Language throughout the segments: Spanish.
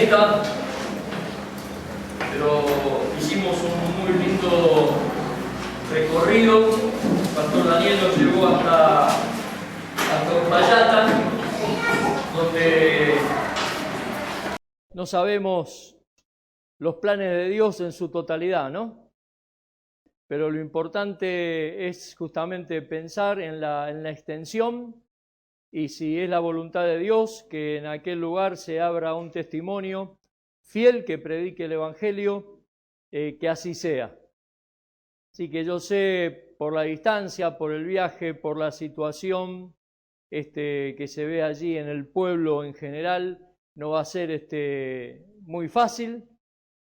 meta, pero hicimos un muy lindo recorrido. El pastor Daniel nos llevó hasta Uspallata, donde no sabemos los planes de Dios en su totalidad, ¿no? Pero lo importante es justamente pensar en la extensión, y si es la voluntad de Dios que en aquel lugar se abra un testimonio fiel que predique el Evangelio, que así sea. Así que yo sé, por la distancia, por el viaje, por la situación que se ve allí en el pueblo en general, no va a ser muy fácil,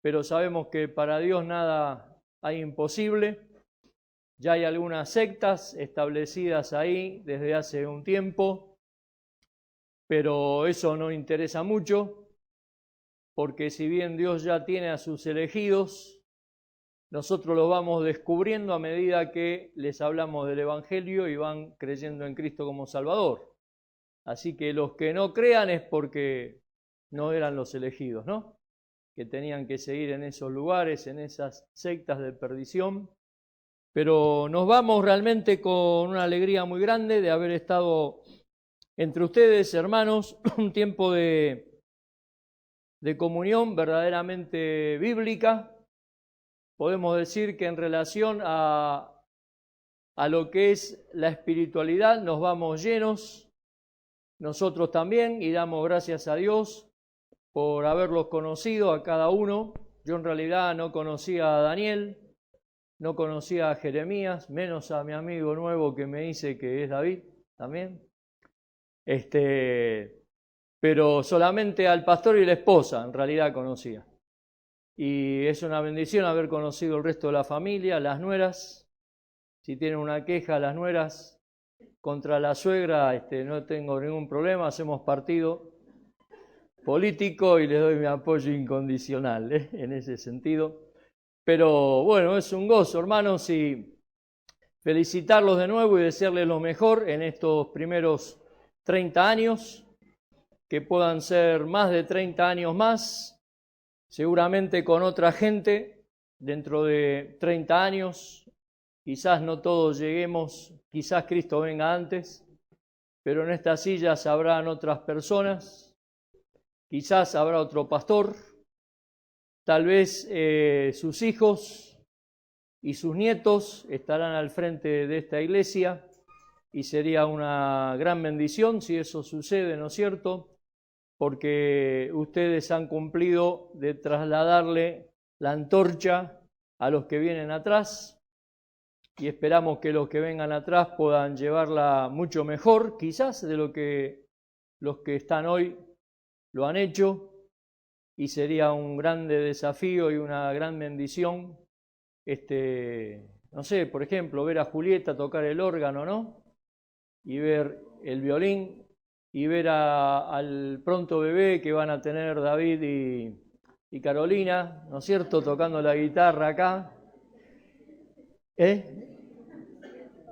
pero sabemos que para Dios nada hay imposible. Ya hay algunas sectas establecidas ahí desde hace un tiempo, pero eso no interesa mucho, porque si bien Dios ya tiene a sus elegidos, nosotros los vamos descubriendo a medida que les hablamos del Evangelio y van creyendo en Cristo como Salvador. Así que los que no crean es porque no eran los elegidos, ¿no? Que tenían que seguir en esos lugares, en esas sectas de perdición. Pero nos vamos realmente con una alegría muy grande de haber estado entre ustedes, hermanos, un tiempo de comunión verdaderamente bíblica. Podemos decir que en relación a lo que es la espiritualidad nos vamos llenos, nosotros también, y damos gracias a Dios por haberlos conocido a cada uno. Yo en realidad no conocía a Daniel, no conocía a Jeremías, menos a mi amigo nuevo que me dice que es David también. Pero solamente al pastor y la esposa en realidad conocía. Y es una bendición haber conocido el resto de la familia, las nueras. Si tienen una queja las nueras contra la suegra, no tengo ningún problema, hacemos partido político y les doy mi apoyo incondicional en ese sentido. Pero bueno, es un gozo, hermanos, y felicitarlos de nuevo y desearles lo mejor en estos primeros 30 años, que puedan ser más de 30 años más, seguramente con otra gente dentro de 30 años. Quizás no todos lleguemos, quizás Cristo venga antes, pero en estas sillas habrán otras personas, quizás habrá otro pastor. Tal vez sus hijos y sus nietos estarán al frente de esta iglesia y sería una gran bendición si eso sucede, ¿no es cierto? Porque ustedes han cumplido de trasladarle la antorcha a los que vienen atrás y esperamos que los que vengan atrás puedan llevarla mucho mejor, quizás de lo que los que están hoy lo han hecho. Y sería un grande desafío y una gran bendición, no sé, por ejemplo, ver a Julieta tocar el órgano, ¿no? Y ver el violín, y ver al pronto bebé que van a tener David y Carolina, ¿no es cierto?, tocando la guitarra acá.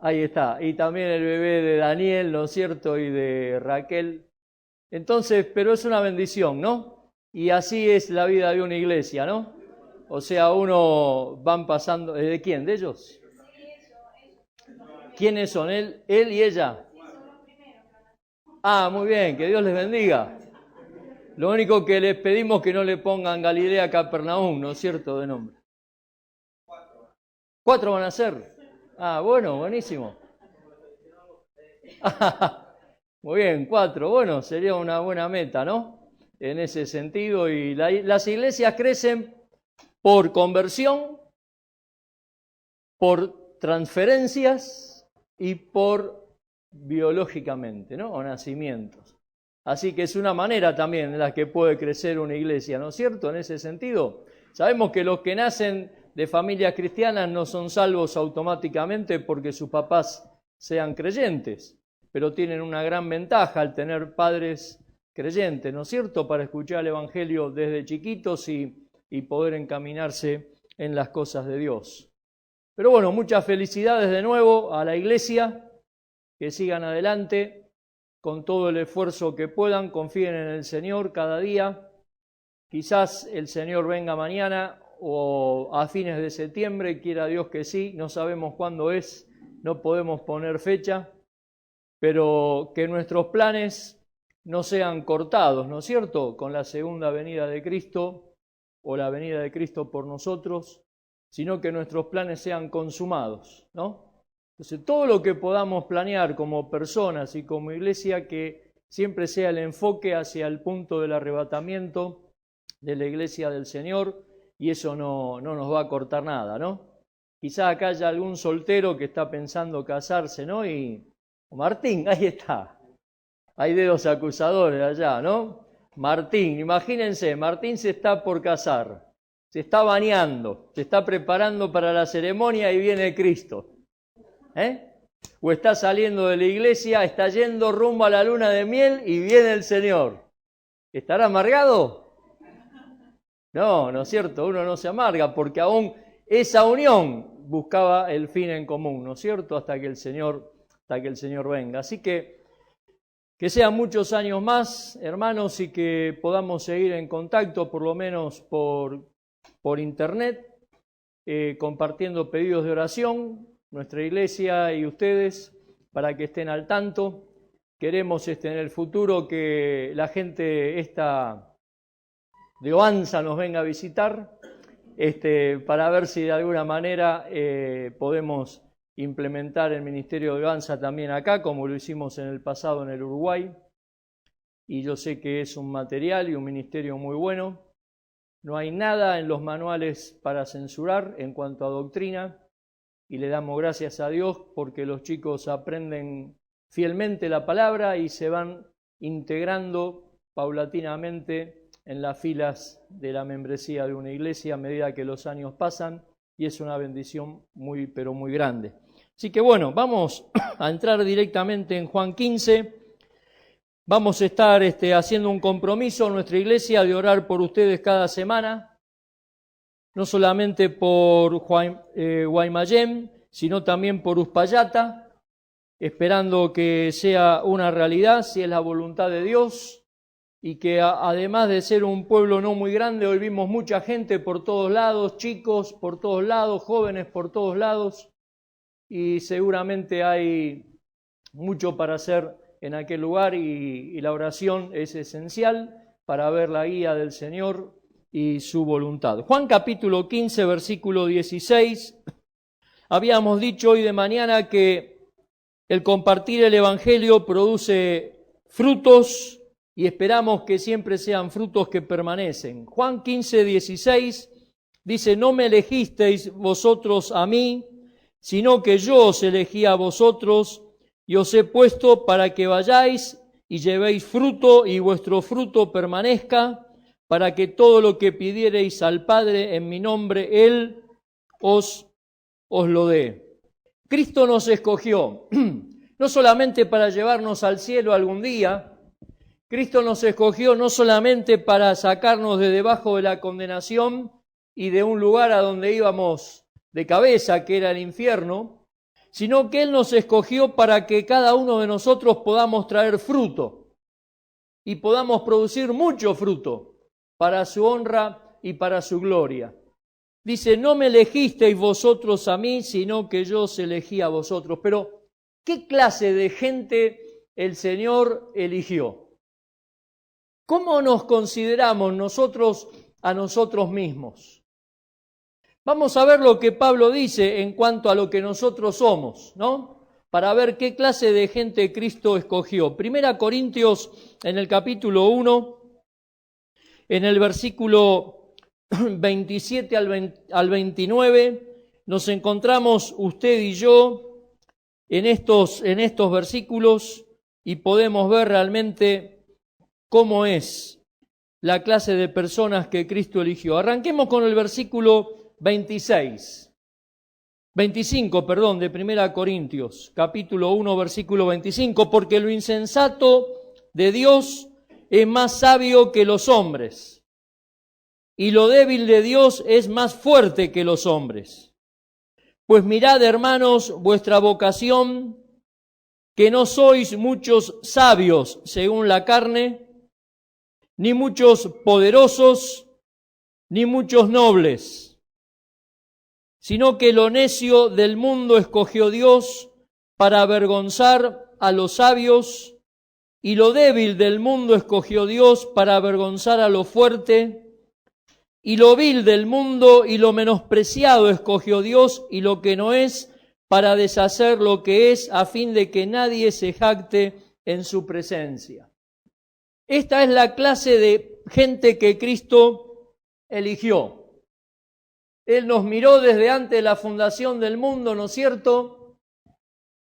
Ahí está, y también el bebé de Daniel, ¿no es cierto?, y de Raquel. Entonces, pero es una bendición, ¿no? Y así es la vida de una iglesia, ¿no? O sea, uno van pasando... ¿De quién? ¿De ellos? ¿Quiénes son? ¿Él y ella? Ah, muy bien, que Dios les bendiga. Lo único que les pedimos es que no le pongan Galilea Capernaum, ¿no es cierto?, de nombre. 4 van a ser. Ah, bueno, buenísimo. Muy bien, 4. Bueno, sería una buena meta, ¿no? En ese sentido, y las iglesias crecen por conversión, por transferencias y por biológicamente, ¿no? O nacimientos. Así que es una manera también en la que puede crecer una iglesia, ¿no es cierto? En ese sentido, sabemos que los que nacen de familias cristianas no son salvos automáticamente porque sus papás sean creyentes, pero tienen una gran ventaja al tener padres creyentes, ¿no es cierto?, para escuchar el Evangelio desde chiquitos y poder encaminarse en las cosas de Dios. Pero bueno, muchas felicidades de nuevo a la iglesia, que sigan adelante con todo el esfuerzo que puedan, confíen en el Señor cada día, Quizás el Señor venga mañana o a fines de septiembre, quiera Dios que sí, no sabemos cuándo es, no podemos poner fecha, pero que nuestros planes no sean cortados, ¿no es cierto?, con la segunda venida de Cristo o la venida de Cristo por nosotros, sino que nuestros planes sean consumados, ¿no? Entonces, todo lo que podamos planear como personas y como iglesia, que siempre sea el enfoque hacia el punto del arrebatamiento de la iglesia del Señor, y eso no nos va a cortar nada, ¿no? Quizá acá haya algún soltero que está pensando casarse, ¿no? Y Martín, ahí está. Hay dedos acusadores allá, ¿no? Martín, imagínense, Martín se está por casar, se está bañando, se está preparando para la ceremonia y viene Cristo. O está saliendo de la iglesia, está yendo rumbo a la luna de miel y viene el Señor. ¿Estará amargado? No, ¿no es cierto? Uno no se amarga porque aún esa unión buscaba el fin en común, ¿no es cierto? Hasta que el Señor venga. Así que sean muchos años más, hermanos, y que podamos seguir en contacto, por lo menos por internet, compartiendo pedidos de oración, nuestra iglesia y ustedes, para que estén al tanto. Queremos en el futuro que la gente esta de Oanza nos venga a visitar, para ver si de alguna manera podemos implementar el ministerio de Oanza también acá, como lo hicimos en el pasado en el Uruguay. Y yo sé que es un material y un ministerio muy bueno. No hay nada en los manuales para censurar en cuanto a doctrina, y le damos gracias a Dios porque los chicos aprenden fielmente la palabra y se van integrando paulatinamente en las filas de la membresía de una iglesia a medida que los años pasan, y es una bendición muy, pero muy grande. Así que bueno, vamos a entrar directamente en Juan 15. Vamos a estar haciendo un compromiso en nuestra iglesia de orar por ustedes cada semana, no solamente por Guaymallén, sino también por Uspallata, esperando que sea una realidad, si es la voluntad de Dios, y que además de ser un pueblo no muy grande, hoy vimos mucha gente por todos lados, chicos por todos lados, jóvenes por todos lados, y seguramente hay mucho para hacer en aquel lugar, y la oración es esencial para ver la guía del Señor y su voluntad. Juan capítulo 15, versículo 16. Habíamos dicho hoy de mañana que el compartir el Evangelio produce frutos, y esperamos que siempre sean frutos que permanecen. Juan 15, 16 dice: no me elegisteis vosotros a mí, sino que yo os elegí a vosotros, y os he puesto para que vayáis y llevéis fruto, y vuestro fruto permanezca, para que todo lo que pidiereis al Padre en mi nombre, Él os lo dé. Cristo nos escogió, no solamente para llevarnos al cielo algún día. Cristo nos escogió no solamente para sacarnos de debajo de la condenación y de un lugar a donde íbamos de cabeza, que era el infierno, sino que Él nos escogió para que cada uno de nosotros podamos traer fruto y podamos producir mucho fruto para su honra y para su gloria. Dice: no me elegisteis vosotros a mí, sino que yo os elegí a vosotros. Pero, ¿qué clase de gente el Señor eligió? ¿Cómo nos consideramos nosotros a nosotros mismos? Vamos a ver lo que Pablo dice en cuanto a lo que nosotros somos, ¿no? Para ver qué clase de gente Cristo escogió. 1 Corintios, en el capítulo 1, en el versículo 27 al 29, nos encontramos usted y yo en estos versículos, y podemos ver realmente cómo es la clase de personas que Cristo eligió. Arranquemos con el versículo 25, de 1 Corintios, capítulo 1, versículo 25, porque lo insensato de Dios es más sabio que los hombres, y lo débil de Dios es más fuerte que los hombres. Pues mirad, hermanos, vuestra vocación, que no sois muchos sabios según la carne, ni muchos poderosos, ni muchos nobles, sino que lo necio del mundo escogió Dios para avergonzar a los sabios, y lo débil del mundo escogió Dios para avergonzar a lo fuerte, y lo vil del mundo y lo menospreciado escogió Dios, y lo que no es, para deshacer lo que es, a fin de que nadie se jacte en su presencia. Esta es la clase de gente que Cristo eligió. Él nos miró desde antes de la fundación del mundo, ¿no es cierto?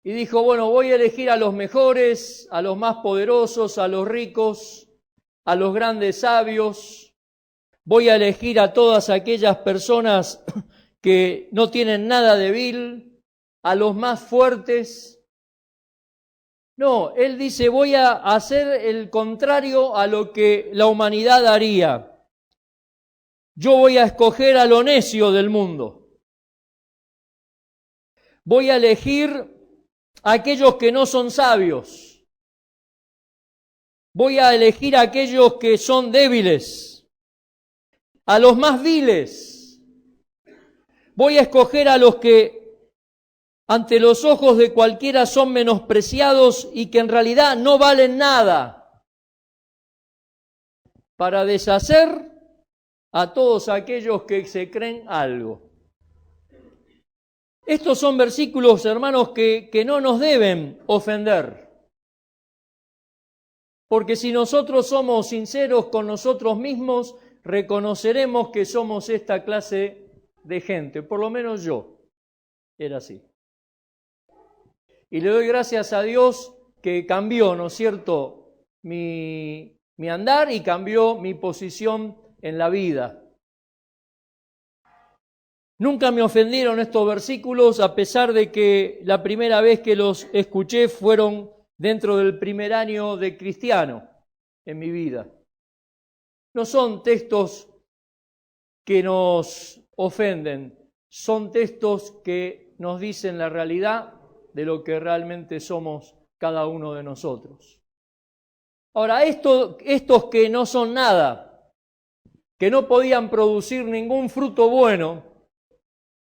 Y dijo, bueno, voy a elegir a los mejores, a los más poderosos, a los ricos, a los grandes sabios. Voy a elegir a todas aquellas personas que no tienen nada de vil, a los más fuertes. No, él dice, voy a hacer el contrario a lo que la humanidad haría. Yo voy a escoger a lo necio del mundo. Voy a elegir a aquellos que no son sabios. Voy a elegir a aquellos que son débiles, a los más viles. Voy a escoger a los que ante los ojos de cualquiera son menospreciados y que en realidad no valen nada, para deshacer a todos aquellos que se creen algo. Estos son versículos, hermanos, que no nos deben ofender. Porque si nosotros somos sinceros con nosotros mismos, reconoceremos que somos esta clase de gente. Por lo menos yo era así. Y le doy gracias a Dios que cambió, ¿no es cierto?, mi andar y cambió mi posición en la vida. Nunca me ofendieron estos versículos, a pesar de que la primera vez que los escuché fueron dentro del primer año de cristiano en mi vida. No son textos que nos ofenden, son textos que nos dicen la realidad de lo que realmente somos cada uno de nosotros. Ahora, estos que no son nada, que no podían producir ningún fruto bueno,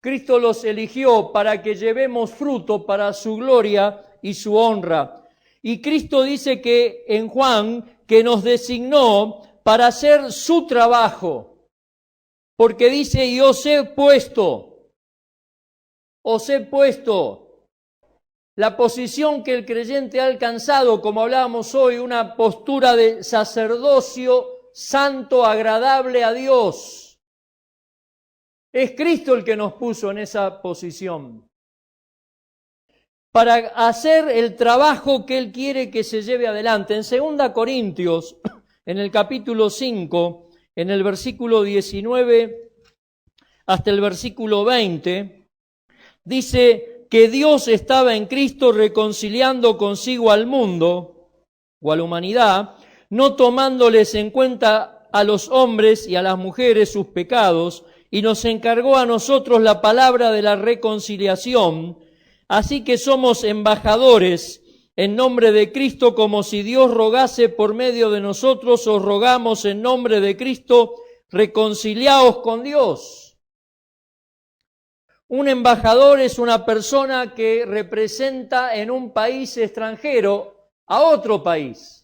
Cristo los eligió para que llevemos fruto para su gloria y su honra. Y Cristo dice que en Juan, que nos designó para hacer su trabajo, porque dice, y os he puesto la posición que el creyente ha alcanzado, como hablábamos hoy, una postura de sacerdocio santo, agradable a Dios. Es Cristo el que nos puso en esa posición, para hacer el trabajo que Él quiere que se lleve adelante. En 2 Corintios, en el capítulo 5, en el versículo 19 hasta el versículo 20, dice que Dios estaba en Cristo reconciliando consigo al mundo o a la humanidad, no tomándoles en cuenta a los hombres y a las mujeres sus pecados, y nos encargó a nosotros la palabra de la reconciliación. Así que somos embajadores en nombre de Cristo, como si Dios rogase por medio de nosotros. Os rogamos en nombre de Cristo, reconciliaos con Dios. Un embajador es una persona que representa en un país extranjero a otro país.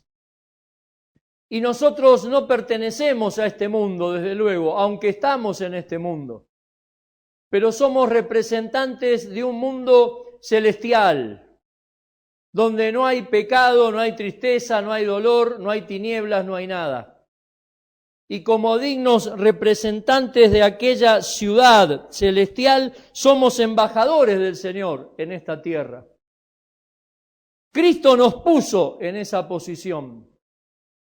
Y nosotros no pertenecemos a este mundo, desde luego, aunque estamos en este mundo. Pero somos representantes de un mundo celestial, donde no hay pecado, no hay tristeza, no hay dolor, no hay tinieblas, no hay nada. Y como dignos representantes de aquella ciudad celestial, somos embajadores del Señor en esta tierra. Cristo nos puso en esa posición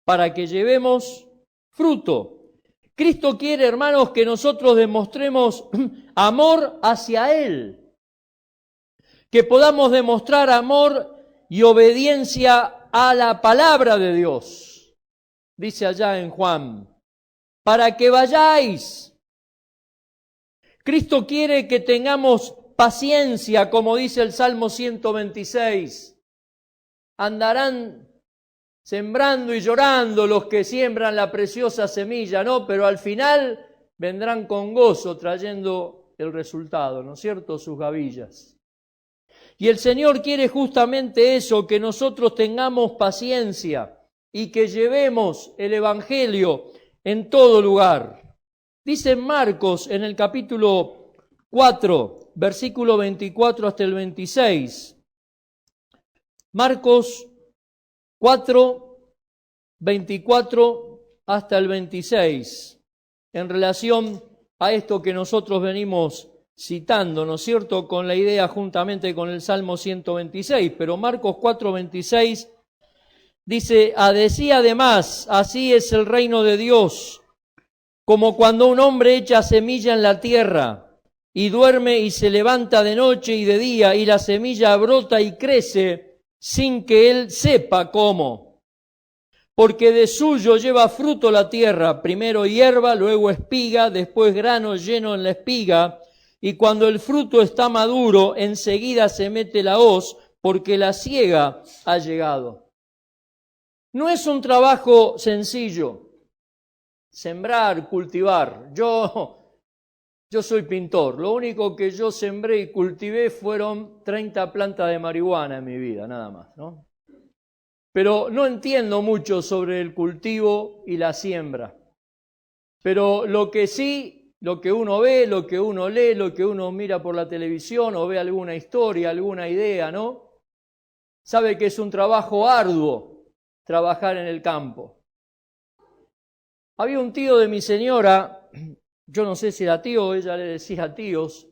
para que llevemos fruto. Cristo quiere, hermanos, que nosotros demostremos amor hacia Él, que podamos demostrar amor y obediencia a la palabra de Dios. Dice allá en Juan, para que vayáis. Cristo quiere que tengamos paciencia, como dice el Salmo 126. Andarán sembrando y llorando los que siembran la preciosa semilla, ¿no? Pero al final vendrán con gozo trayendo el resultado, ¿no es cierto? Sus gavillas. Y el Señor quiere justamente eso, que nosotros tengamos paciencia y que llevemos el Evangelio en todo lugar. Dice Marcos en el capítulo 4, versículo 24 hasta el 26. Marcos 4, 24 hasta el 26, en relación a esto que nosotros venimos citando, ¿no es cierto?, con la idea juntamente con el Salmo 126, pero Marcos 4, 26 dice, decía además, así es el reino de Dios, como cuando un hombre echa semilla en la tierra y duerme y se levanta de noche y de día y la semilla brota y crece sin que él sepa cómo. Porque de suyo lleva fruto la tierra, primero hierba, luego espiga, después grano lleno en la espiga, y cuando el fruto está maduro, enseguida se mete la hoz, porque la siega ha llegado. No es un trabajo sencillo, sembrar, cultivar. Yo soy pintor, lo único que yo sembré y cultivé fueron 30 plantas de marihuana en mi vida, nada más, ¿no? Pero no entiendo mucho sobre el cultivo y la siembra. Pero lo que sí, lo que uno ve, lo que uno lee, lo que uno mira por la televisión o ve alguna historia, alguna idea, ¿no? Sabe que es un trabajo arduo trabajar en el campo. Había un tío de mi señora, yo no sé si era tío o ella le decía tíos,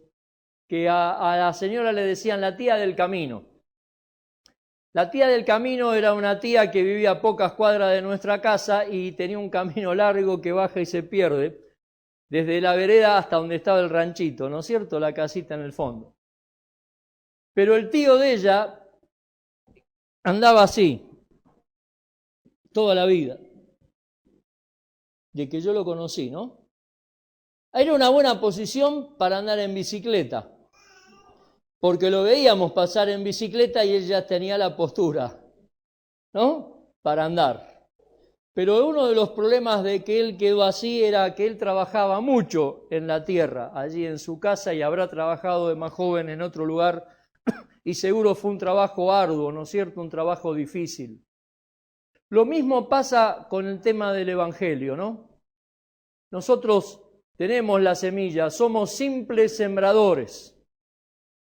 que a la señora le decían la tía del camino. La tía del camino era una tía que vivía a pocas cuadras de nuestra casa y tenía un camino largo que baja y se pierde, desde la vereda hasta donde estaba el ranchito, ¿no es cierto? La casita en el fondo. Pero el tío de ella andaba así, toda la vida, de que yo lo conocí, ¿no? Era una buena posición para andar en bicicleta, porque lo veíamos pasar en bicicleta y él ya tenía la postura, ¿no?, para andar. Pero uno de los problemas de que él quedó así era que él trabajaba mucho en la tierra, allí en su casa, y habrá trabajado de más joven en otro lugar, y seguro fue un trabajo arduo, ¿no es cierto?, un trabajo difícil. Lo mismo pasa con el tema del Evangelio, ¿no? Nosotros tenemos la semilla, somos simples sembradores.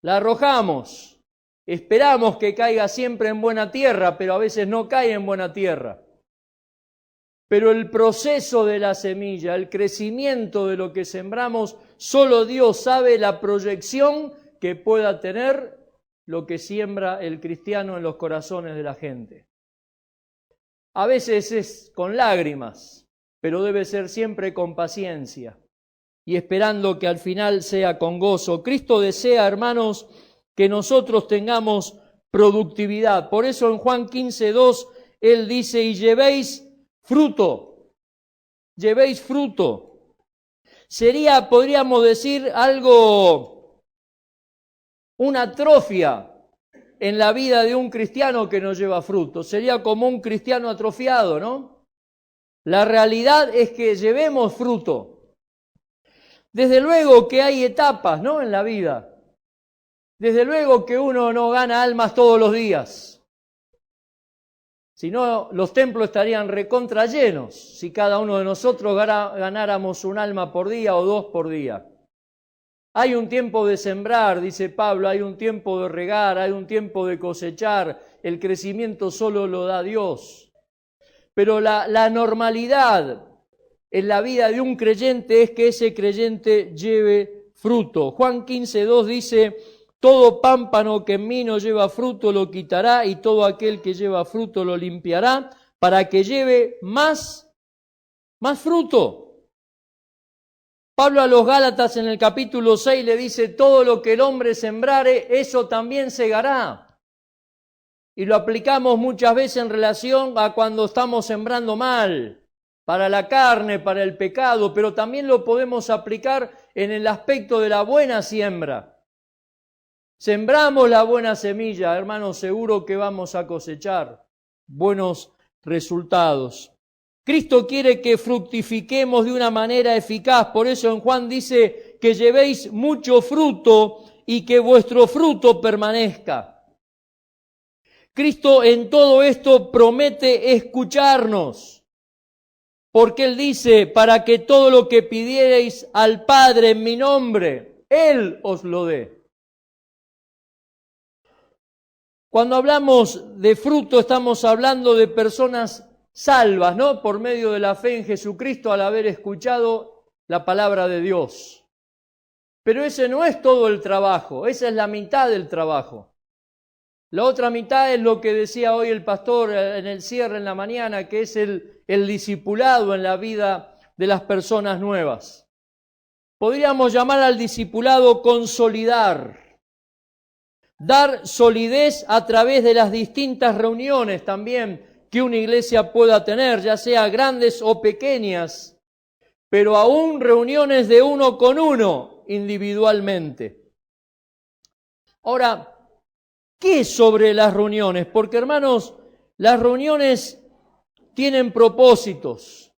La arrojamos, esperamos que caiga siempre en buena tierra, pero a veces no cae en buena tierra. Pero el proceso de la semilla, el crecimiento de lo que sembramos, solo Dios sabe la proyección que pueda tener lo que siembra el cristiano en los corazones de la gente. A veces es con lágrimas, pero debe ser siempre con paciencia y esperando que al final sea con gozo. Cristo desea, hermanos, que nosotros tengamos productividad. Por eso en Juan 15:2 Él dice, y llevéis fruto. Sería, podríamos decir, una atrofia en la vida de un cristiano que no lleva fruto. Sería como un cristiano atrofiado, ¿no? La realidad es que llevemos fruto. Desde luego que hay etapas, ¿no?, en la vida. Desde luego que uno no gana almas todos los días. Si no, los templos estarían recontra llenos si cada uno de nosotros ganáramos un alma por día o 2 por día. Hay un tiempo de sembrar, dice Pablo, hay un tiempo de regar, hay un tiempo de cosechar. El crecimiento solo lo da Dios. Pero la normalidad en la vida de un creyente es que ese creyente lleve fruto. Juan 15:2 dice, todo pámpano que en mí no lleva fruto lo quitará y todo aquel que lleva fruto lo limpiará para que lleve más fruto. Pablo a los Gálatas en el capítulo 6 le dice, todo lo que el hombre sembrare, eso también segará. Y lo aplicamos muchas veces en relación a cuando estamos sembrando mal, para la carne, para el pecado, pero también lo podemos aplicar en el aspecto de la buena siembra. Sembramos la buena semilla, hermanos, seguro que vamos a cosechar buenos resultados. Cristo quiere que fructifiquemos de una manera eficaz, por eso en Juan dice que llevéis mucho fruto y que vuestro fruto permanezca. Cristo en todo esto promete escucharnos, porque Él dice, para que todo lo que pidierais al Padre en mi nombre, Él os lo dé. Cuando hablamos de fruto, estamos hablando de personas salvas, ¿no? Por medio de la fe en Jesucristo al haber escuchado la palabra de Dios. Pero ese no es todo el trabajo, esa es la mitad del trabajo. La otra mitad es lo que decía hoy el pastor en el cierre en la mañana, que es el discipulado en la vida de las personas nuevas. Podríamos llamar al discipulado consolidar, dar solidez a través de las distintas reuniones también que una iglesia pueda tener, ya sea grandes o pequeñas, pero aún reuniones de uno con uno individualmente. Ahora, ¿qué es sobre las reuniones? Porque, hermanos, las reuniones tienen propósitos.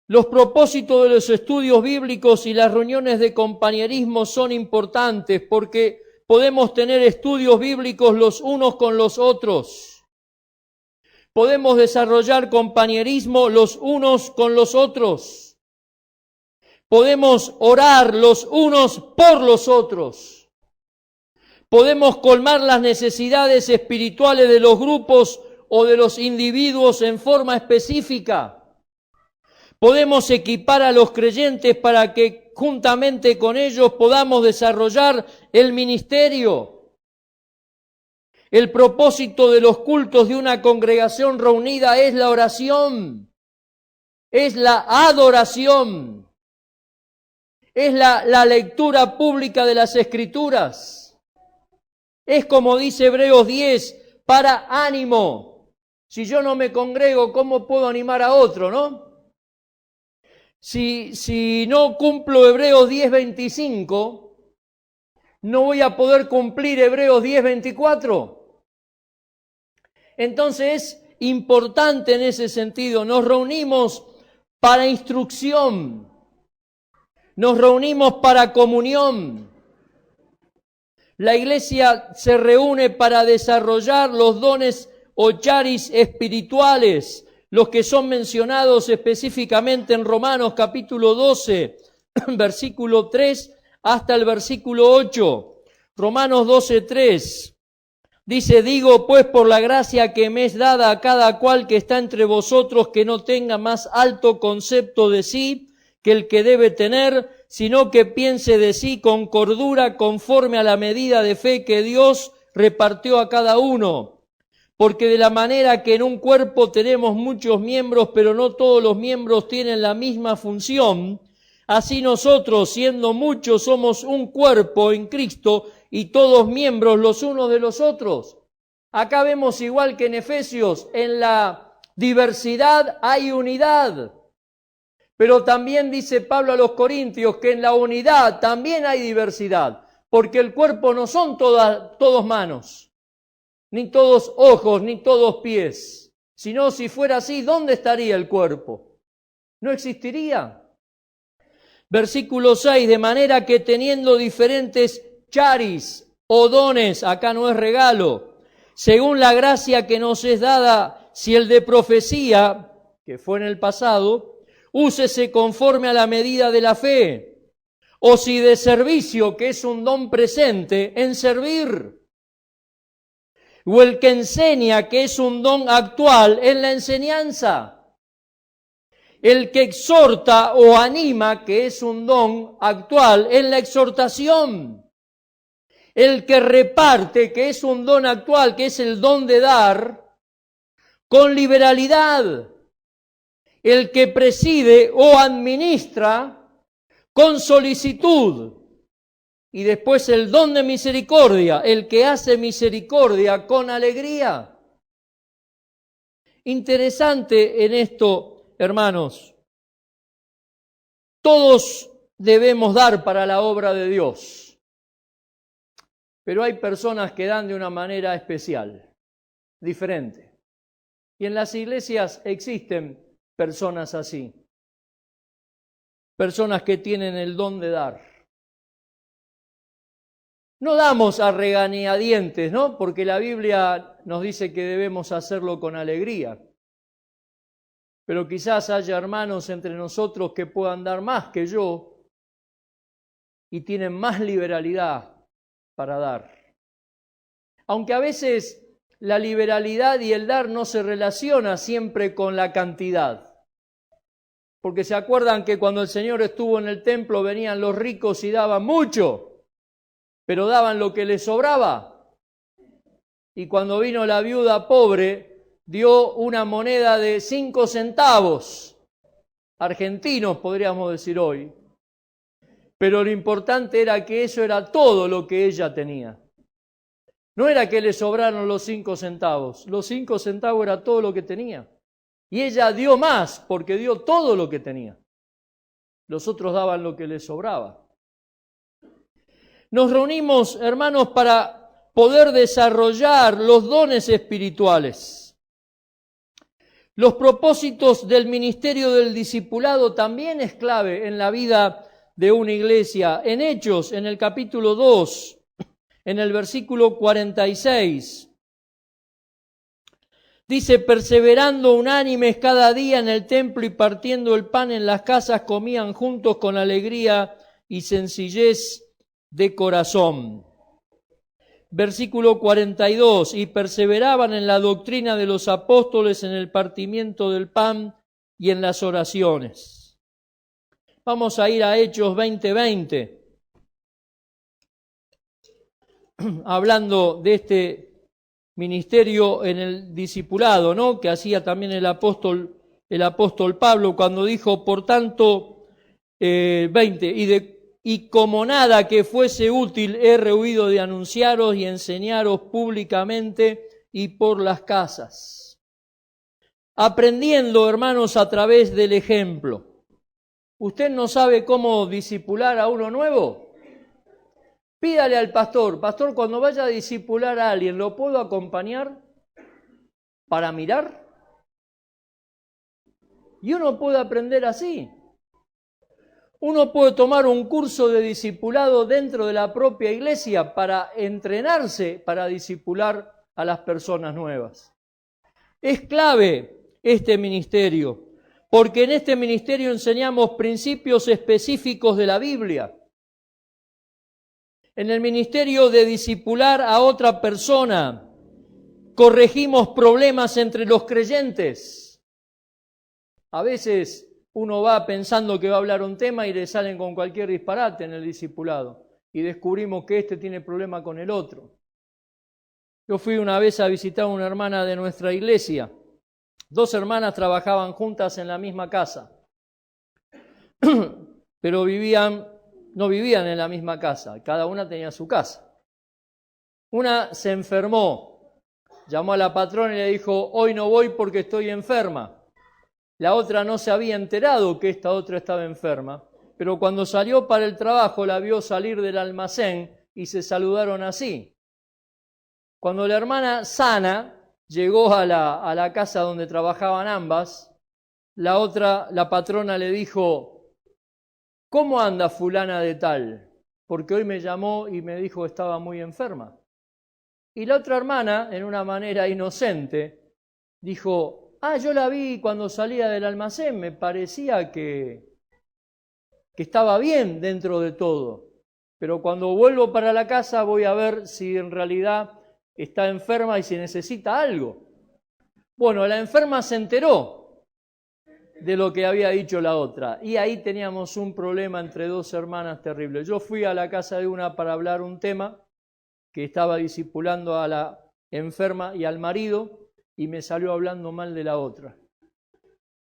Los propósitos de los estudios bíblicos y las reuniones de compañerismo son importantes porque podemos tener estudios bíblicos los unos con los otros. Podemos desarrollar compañerismo los unos con los otros. Podemos orar los unos por los otros. Podemos colmar las necesidades espirituales de los grupos o de los individuos en forma específica. Podemos equipar a los creyentes para que juntamente con ellos podamos desarrollar el ministerio. El propósito de los cultos de una congregación reunida es la oración, es la adoración, es la lectura pública de las Escrituras. Es como dice Hebreos 10, para ánimo. Si yo no me congrego, ¿cómo puedo animar a otro, no? Si no cumplo Hebreos 10:25, ¿no voy a poder cumplir Hebreos 10:24? Entonces es importante en ese sentido. Nos reunimos para instrucción, nos reunimos para comunión. La iglesia se reúne para desarrollar los dones o charis espirituales, los que son mencionados específicamente en Romanos capítulo 12, versículo 3 hasta el versículo 8. Romanos 12:3 dice, digo pues por la gracia que me es dada a cada cual que está entre vosotros que no tenga más alto concepto de sí que el que debe tener, sino que piense de sí con cordura conforme a la medida de fe que Dios repartió a cada uno. Porque de la manera que en un cuerpo tenemos muchos miembros, pero no todos los miembros tienen la misma función, así nosotros, siendo muchos, somos un cuerpo en Cristo y todos miembros los unos de los otros. Acá vemos igual que en Efesios, en la diversidad hay unidad. Pero también dice Pablo a los Corintios que en la unidad también hay diversidad, porque el cuerpo no son todos manos, ni todos ojos, ni todos pies. Sino si fuera así, ¿dónde estaría el cuerpo? No existiría. Versículo 6, de manera que teniendo diferentes charis o dones, acá no es regalo, según la gracia que nos es dada, si el de profecía, que fue en el pasado, úsese conforme a la medida de la fe, o si de servicio, que es un don presente, en servir, o el que enseña, que es un don actual, en la enseñanza, el que exhorta o anima, que es un don actual, en la exhortación, el que reparte, que es un don actual, que es el don de dar, con liberalidad, el que preside o administra con solicitud, y después el don de misericordia, el que hace misericordia con alegría. Interesante en esto, hermanos, todos debemos dar para la obra de Dios, pero hay personas que dan de una manera especial, diferente. Y en las iglesias existen personas así. Personas que tienen el don de dar. No damos a regañadientes, ¿no? Porque la Biblia nos dice que debemos hacerlo con alegría. Pero quizás haya hermanos entre nosotros que puedan dar más que yo y tienen más liberalidad para dar. Aunque a veces la liberalidad y el dar no se relaciona siempre con la cantidad. Porque se acuerdan que cuando el Señor estuvo en el templo venían los ricos y daban mucho, pero daban lo que les sobraba. Y cuando vino la viuda pobre, dio una moneda de 5 centavos, argentinos podríamos decir hoy. Pero lo importante era que eso era todo lo que ella tenía. No era que le sobraron los 5 centavos, los 5 centavos era todo lo que tenía. Y ella dio más porque dio todo lo que tenía. Los otros daban lo que les sobraba. Nos reunimos, hermanos, para poder desarrollar los dones espirituales. Los propósitos del ministerio del discipulado también es clave en la vida de una iglesia. En Hechos, en el capítulo 2, en el versículo 46, dice, perseverando unánimes cada día en el templo y partiendo el pan en las casas, comían juntos con alegría y sencillez de corazón. Versículo 42, y perseveraban en la doctrina de los apóstoles, en el partimiento del pan y en las oraciones. Vamos a ir a Hechos 20:20, hablando de este ministerio en el discipulado, ¿no? Que hacía también el apóstol Pablo cuando dijo, por tanto, 20, y como nada que fuese útil he rehuido de anunciaros y enseñaros públicamente y por las casas. Aprendiendo, hermanos, a través del ejemplo. ¿Usted no sabe cómo discipular a uno nuevo? Pídale al pastor, pastor, cuando vaya a discipular a alguien, ¿lo puedo acompañar para mirar? Y uno puede aprender así. Uno puede tomar un curso de discipulado dentro de la propia iglesia para entrenarse para discipular a las personas nuevas. Es clave este ministerio, porque en este ministerio enseñamos principios específicos de la Biblia. En el ministerio de discipular a otra persona, corregimos problemas entre los creyentes. A veces uno va pensando que va a hablar un tema y le salen con cualquier disparate en el discipulado y descubrimos que este tiene problema con el otro. Yo fui una vez a visitar a una hermana de nuestra iglesia. 2 hermanas trabajaban juntas en la misma casa, pero no vivían en la misma casa, cada una tenía su casa. Una se enfermó, llamó a la patrona y le dijo, hoy no voy porque estoy enferma. La otra no se había enterado que esta otra estaba enferma, pero cuando salió para el trabajo la vio salir del almacén y se saludaron así. Cuando la hermana sana llegó a la casa donde trabajaban ambas, la patrona le dijo, ¿cómo anda fulana de tal? Porque hoy me llamó y me dijo que estaba muy enferma. Y la otra hermana, en una manera inocente, dijo, yo la vi cuando salía del almacén, me parecía que estaba bien dentro de todo. Pero cuando vuelvo para la casa voy a ver si en realidad está enferma y si necesita algo. Bueno, la enferma se enteró de lo que había dicho la otra. Y ahí teníamos un problema entre 2 hermanas terrible. Yo fui a la casa de una para hablar un tema que estaba discipulando a la enferma y al marido y me salió hablando mal de la otra.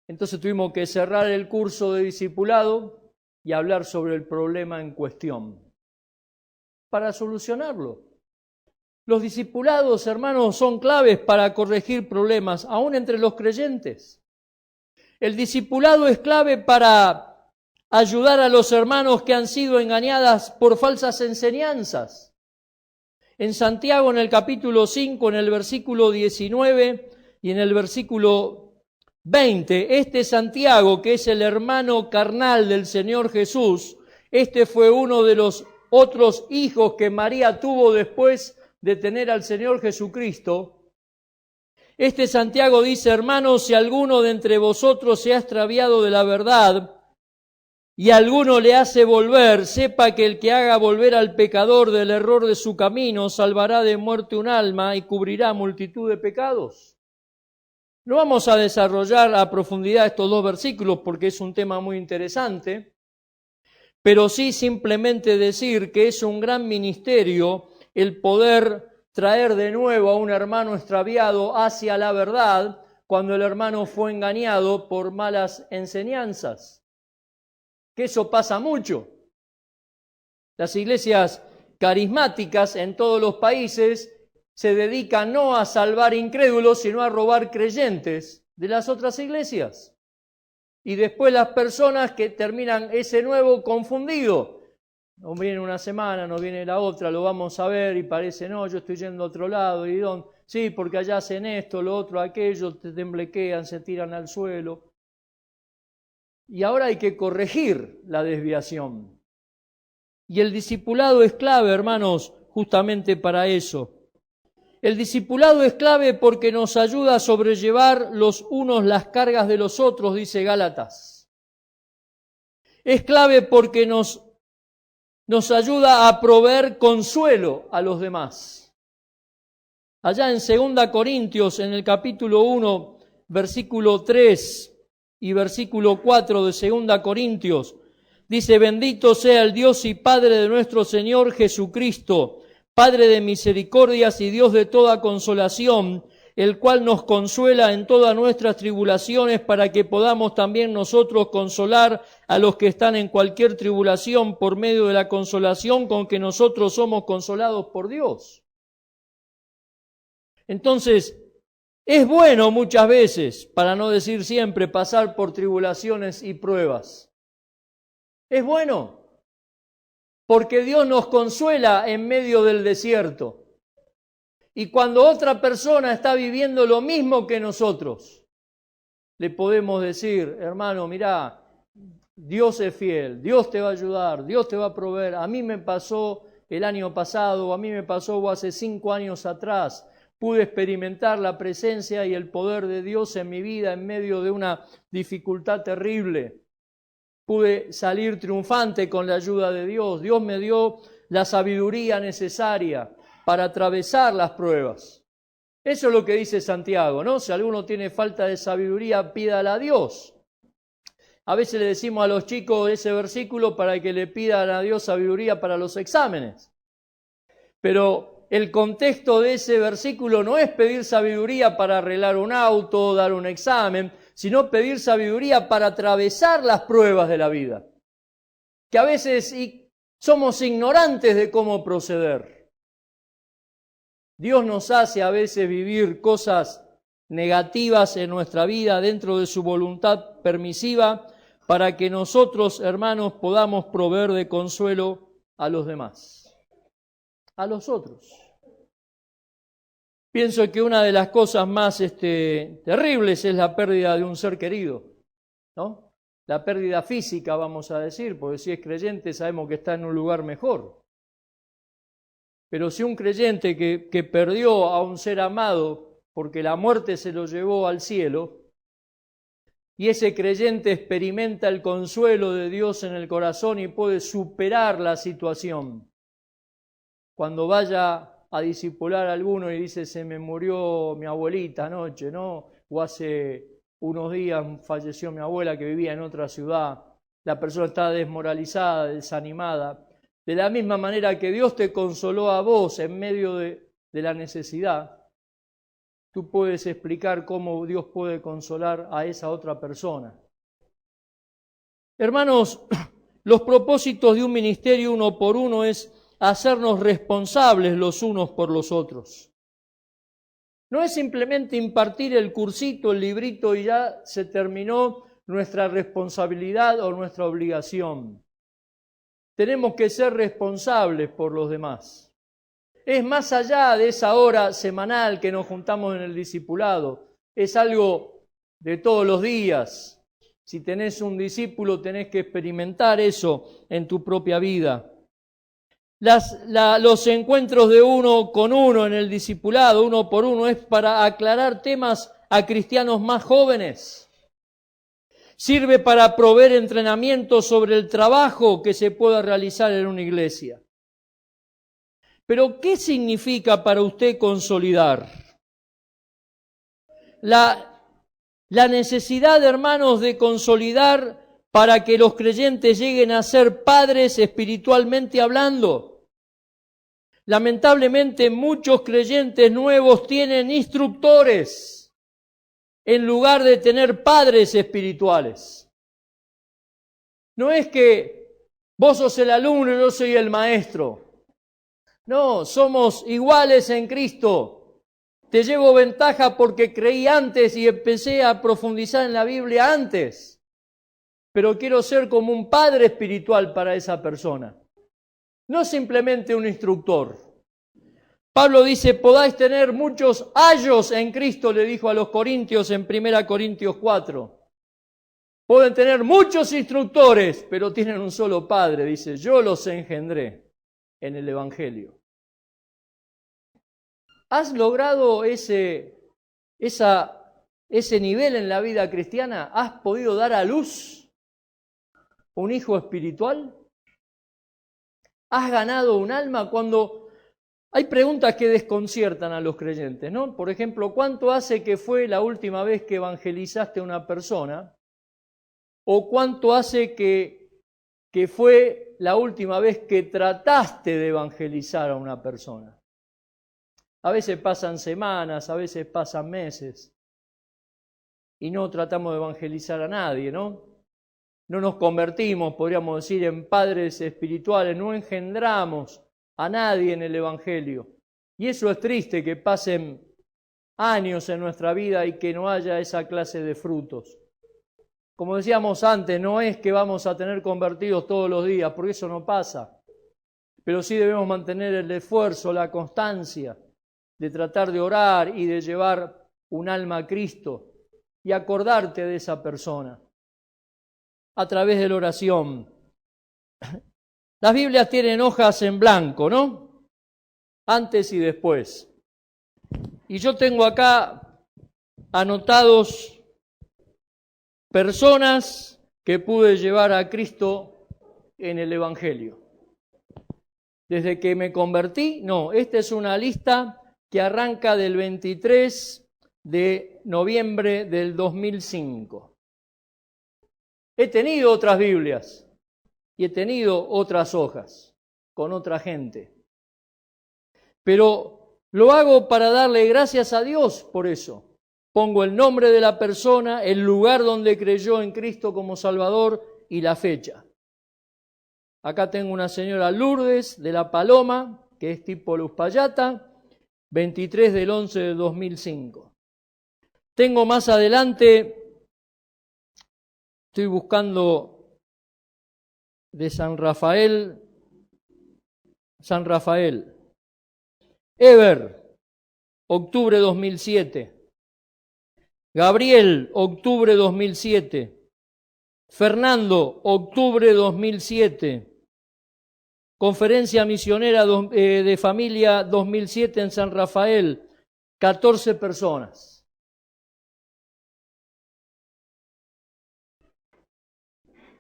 Entonces tuvimos que cerrar el curso de discipulado y hablar sobre el problema en cuestión para solucionarlo. Los discipulados, hermanos, son claves para corregir problemas, aún entre los creyentes. El discipulado es clave para ayudar a los hermanos que han sido engañadas por falsas enseñanzas. En Santiago, en el capítulo 5, en el versículo 19, Y en el versículo 20, este Santiago, que es el hermano carnal del Señor Jesús, este fue uno de los otros hijos que María tuvo después de tener al Señor Jesucristo. Este Santiago dice: hermanos, si alguno de entre vosotros se ha extraviado de la verdad y alguno le hace volver, sepa que el que haga volver al pecador del error de su camino salvará de muerte un alma y cubrirá multitud de pecados. No vamos a desarrollar a profundidad estos dos versículos porque es un tema muy interesante, pero sí simplemente decir que es un gran ministerio el poder traer de nuevo a un hermano extraviado hacia la verdad cuando el hermano fue engañado por malas enseñanzas. Que eso pasa mucho. Las iglesias carismáticas en todos los países se dedican no a salvar incrédulos, sino a robar creyentes de las otras iglesias. Y después las personas que terminan ese nuevo confundido. No viene una semana, no viene la otra, lo vamos a ver y parece, no, yo estoy yendo a otro lado. ¿Y dónde? Sí, porque allá hacen esto, lo otro, aquello, te temblequean, se tiran al suelo. Y ahora hay que corregir la desviación. Y el discipulado es clave, hermanos, justamente para eso. El discipulado es clave porque nos ayuda a sobrellevar los unos las cargas de los otros, dice Gálatas. Es clave porque nos ayuda a proveer consuelo a los demás. Allá en 2 Corintios, en el capítulo 1, versículo 3 y versículo 4 de 2 Corintios, dice: bendito sea el Dios y Padre de nuestro Señor Jesucristo, Padre de misericordias y Dios de toda consolación, el cual nos consuela en todas nuestras tribulaciones para que podamos también nosotros consolar a los que están en cualquier tribulación por medio de la consolación con que nosotros somos consolados por Dios. Entonces, es bueno muchas veces, para no decir siempre, pasar por tribulaciones y pruebas. Es bueno, porque Dios nos consuela en medio del desierto. Y cuando otra persona está viviendo lo mismo que nosotros, le podemos decir: hermano, mirá, Dios es fiel, Dios te va a ayudar, Dios te va a proveer. A mí me pasó el año pasado, a mí me pasó hace 5 años atrás. Pude experimentar la presencia y el poder de Dios en mi vida en medio de una dificultad terrible. Pude salir triunfante con la ayuda de Dios. Dios me dio la sabiduría necesaria para atravesar las pruebas. Eso es lo que dice Santiago, ¿no? Si alguno tiene falta de sabiduría, pídala a Dios. A veces le decimos a los chicos ese versículo para que le pidan a Dios sabiduría para los exámenes. Pero el contexto de ese versículo no es pedir sabiduría para arreglar un auto o dar un examen, sino pedir sabiduría para atravesar las pruebas de la vida. Que a veces somos ignorantes de cómo proceder. Dios nos hace a veces vivir cosas negativas en nuestra vida dentro de su voluntad permisiva para que nosotros, hermanos, podamos proveer de consuelo a los demás, a los otros. Pienso que una de las cosas más terribles es la pérdida de un ser querido, ¿no? La pérdida física, vamos a decir, porque si es creyente sabemos que está en un lugar mejor. Pero si un creyente que perdió a un ser amado porque la muerte se lo llevó al cielo, y ese creyente experimenta el consuelo de Dios en el corazón y puede superar la situación, cuando vaya a discipular a alguno y dice: se me murió mi abuelita anoche, ¿no? O hace unos días falleció mi abuela que vivía en otra ciudad. La persona está desmoralizada, desanimada. De la misma manera que Dios te consoló a vos en medio de la necesidad, tú puedes explicar cómo Dios puede consolar a esa otra persona. Hermanos, los propósitos de un ministerio uno por uno es hacernos responsables los unos por los otros. No es simplemente impartir el cursito, el librito y ya se terminó nuestra responsabilidad o nuestra obligación. Tenemos que ser responsables por los demás. Es más allá de esa hora semanal que nos juntamos en el discipulado. es algo de todos los días. Si tenés un discípulo, tenés que experimentar eso en tu propia vida. Los encuentros de uno con uno en el discipulado, uno por uno, es para aclarar temas a cristianos más jóvenes. Sirve para proveer entrenamiento sobre el trabajo que se pueda realizar en una iglesia. Pero, ¿qué significa para usted consolidar? La necesidad, hermanos, de consolidar para que los creyentes lleguen a ser padres espiritualmente hablando. Lamentablemente, muchos creyentes nuevos tienen instructores en lugar de tener padres espirituales. No es que vos sos el alumno y yo soy el maestro. No, somos iguales en Cristo. Te llevo ventaja porque creí antes y empecé a profundizar en la Biblia antes. Pero quiero ser como un padre espiritual para esa persona. No simplemente un instructor. Pablo dice, podáis tener muchos ayos en Cristo, le dijo a los corintios en 1 Corintios 4. Pueden tener muchos instructores, pero tienen un solo Padre. Dice, yo los engendré en el Evangelio. ¿Has logrado ese nivel en la vida cristiana? ¿Has podido dar a luz un hijo espiritual? ¿Has ganado un alma? Cuando hay preguntas que desconciertan a los creyentes, ¿no? Por ejemplo, ¿cuánto hace que fue la última vez que evangelizaste a una persona? ¿O cuánto hace que fue la última vez que trataste de evangelizar a una persona? A veces pasan semanas, a veces pasan meses y no tratamos de evangelizar a nadie, ¿no? No nos convertimos, podríamos decir, en padres espirituales, no engendramos a nadie en el Evangelio. Y eso es triste, que pasen años en nuestra vida y que no haya esa clase de frutos. Como decíamos antes, no es que vamos a tener convertidos todos los días, porque eso no pasa. Pero sí debemos mantener el esfuerzo, la constancia de tratar de orar y de llevar un alma a Cristo y acordarte de esa persona a través de la oración. Las Biblias tienen hojas en blanco, ¿no? Antes y después. Y yo tengo acá anotados personas que pude llevar a Cristo en el Evangelio. Desde que me convertí, esta es una lista que arranca del 23 de noviembre del 2005. He tenido otras Biblias y he tenido otras hojas con otra gente. Pero lo hago para darle gracias a Dios por eso. Pongo el nombre de la persona, el lugar donde creyó en Cristo como Salvador y la fecha. Acá tengo una señora Lourdes de La Paloma, que es tipo Uspallata, 23 del 11 del 2005. Tengo más adelante, estoy buscando de San Rafael. Eber, octubre 2007. Gabriel, octubre 2007. Fernando, octubre 2007. Conferencia Misionera de Familia 2007 en San Rafael, 14 personas.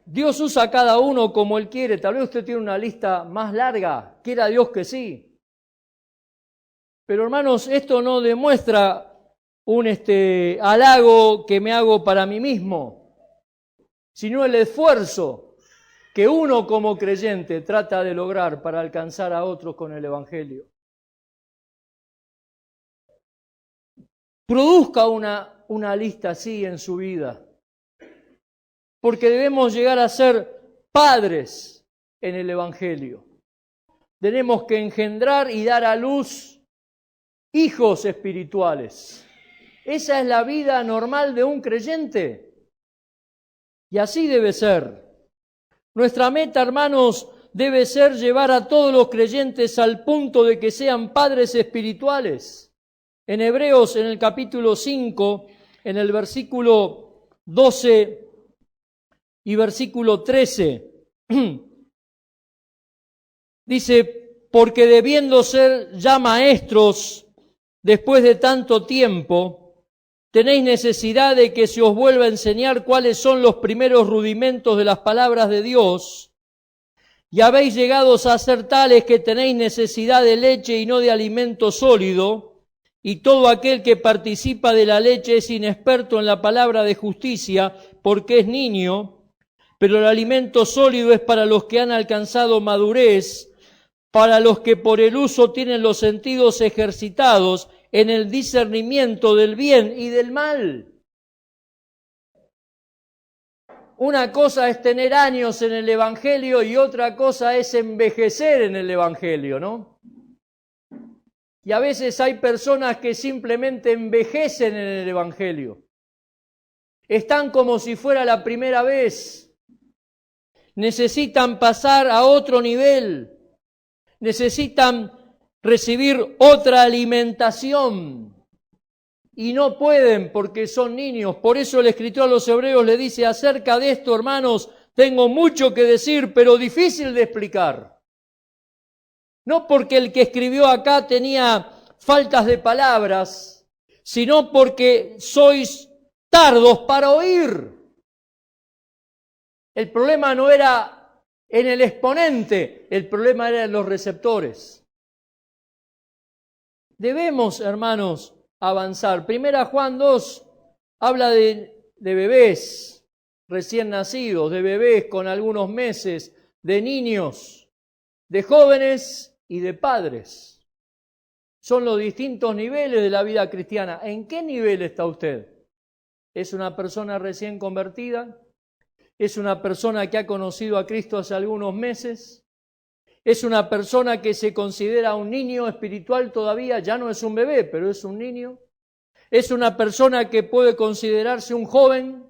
Dios usa a cada uno como Él quiere. Tal vez usted tiene una lista más larga, quiera Dios que sí. Pero hermanos, esto no demuestra un halago que me hago para mí mismo, sino el esfuerzo que uno como creyente trata de lograr para alcanzar a otros con el Evangelio. Produzca una lista así en su vida, porque debemos llegar a ser padres en el Evangelio. Tenemos que engendrar y dar a luz hijos espirituales. Esa es la vida normal de un creyente. Y así debe ser. Nuestra meta, hermanos, debe ser llevar a todos los creyentes al punto de que sean padres espirituales. En Hebreos, en el capítulo 5, en el versículo 12 y versículo 13. Dice, porque debiendo ser ya maestros después de tanto tiempo, tenéis necesidad de que se os vuelva a enseñar cuáles son los primeros rudimentos de las palabras de Dios, y habéis llegado a ser tales que tenéis necesidad de leche y no de alimento sólido, y todo aquel que participa de la leche es inexperto en la palabra de justicia, porque es niño, pero el alimento sólido es para los que han alcanzado madurez, para los que por el uso tienen los sentidos ejercitados en el discernimiento del bien y del mal. Una cosa es tener años en el Evangelio y otra cosa es envejecer en el Evangelio, ¿no? Y a veces hay personas que simplemente envejecen en el Evangelio. Están como si fuera la primera vez. Necesitan pasar a otro nivel. Necesitan recibir otra alimentación. Y no pueden porque son niños. Por eso el escritor a los Hebreos le dice, acerca de esto, hermanos, tengo mucho que decir, pero difícil de explicar. No porque el que escribió acá tenía faltas de palabras, sino porque sois tardos para oír. El problema no era en el exponente, el problema era en los receptores. Debemos, hermanos, avanzar. Primera Juan 2 habla de bebés recién nacidos, de bebés con algunos meses, de niños, de jóvenes y de padres. Son los distintos niveles de la vida cristiana. ¿En qué nivel está usted? ¿Es una persona recién convertida? ¿Es una persona que ha conocido a Cristo hace algunos meses? ¿Es una persona que se considera un niño espiritual todavía? Ya no es un bebé, pero es un niño. ¿Es una persona que puede considerarse un joven,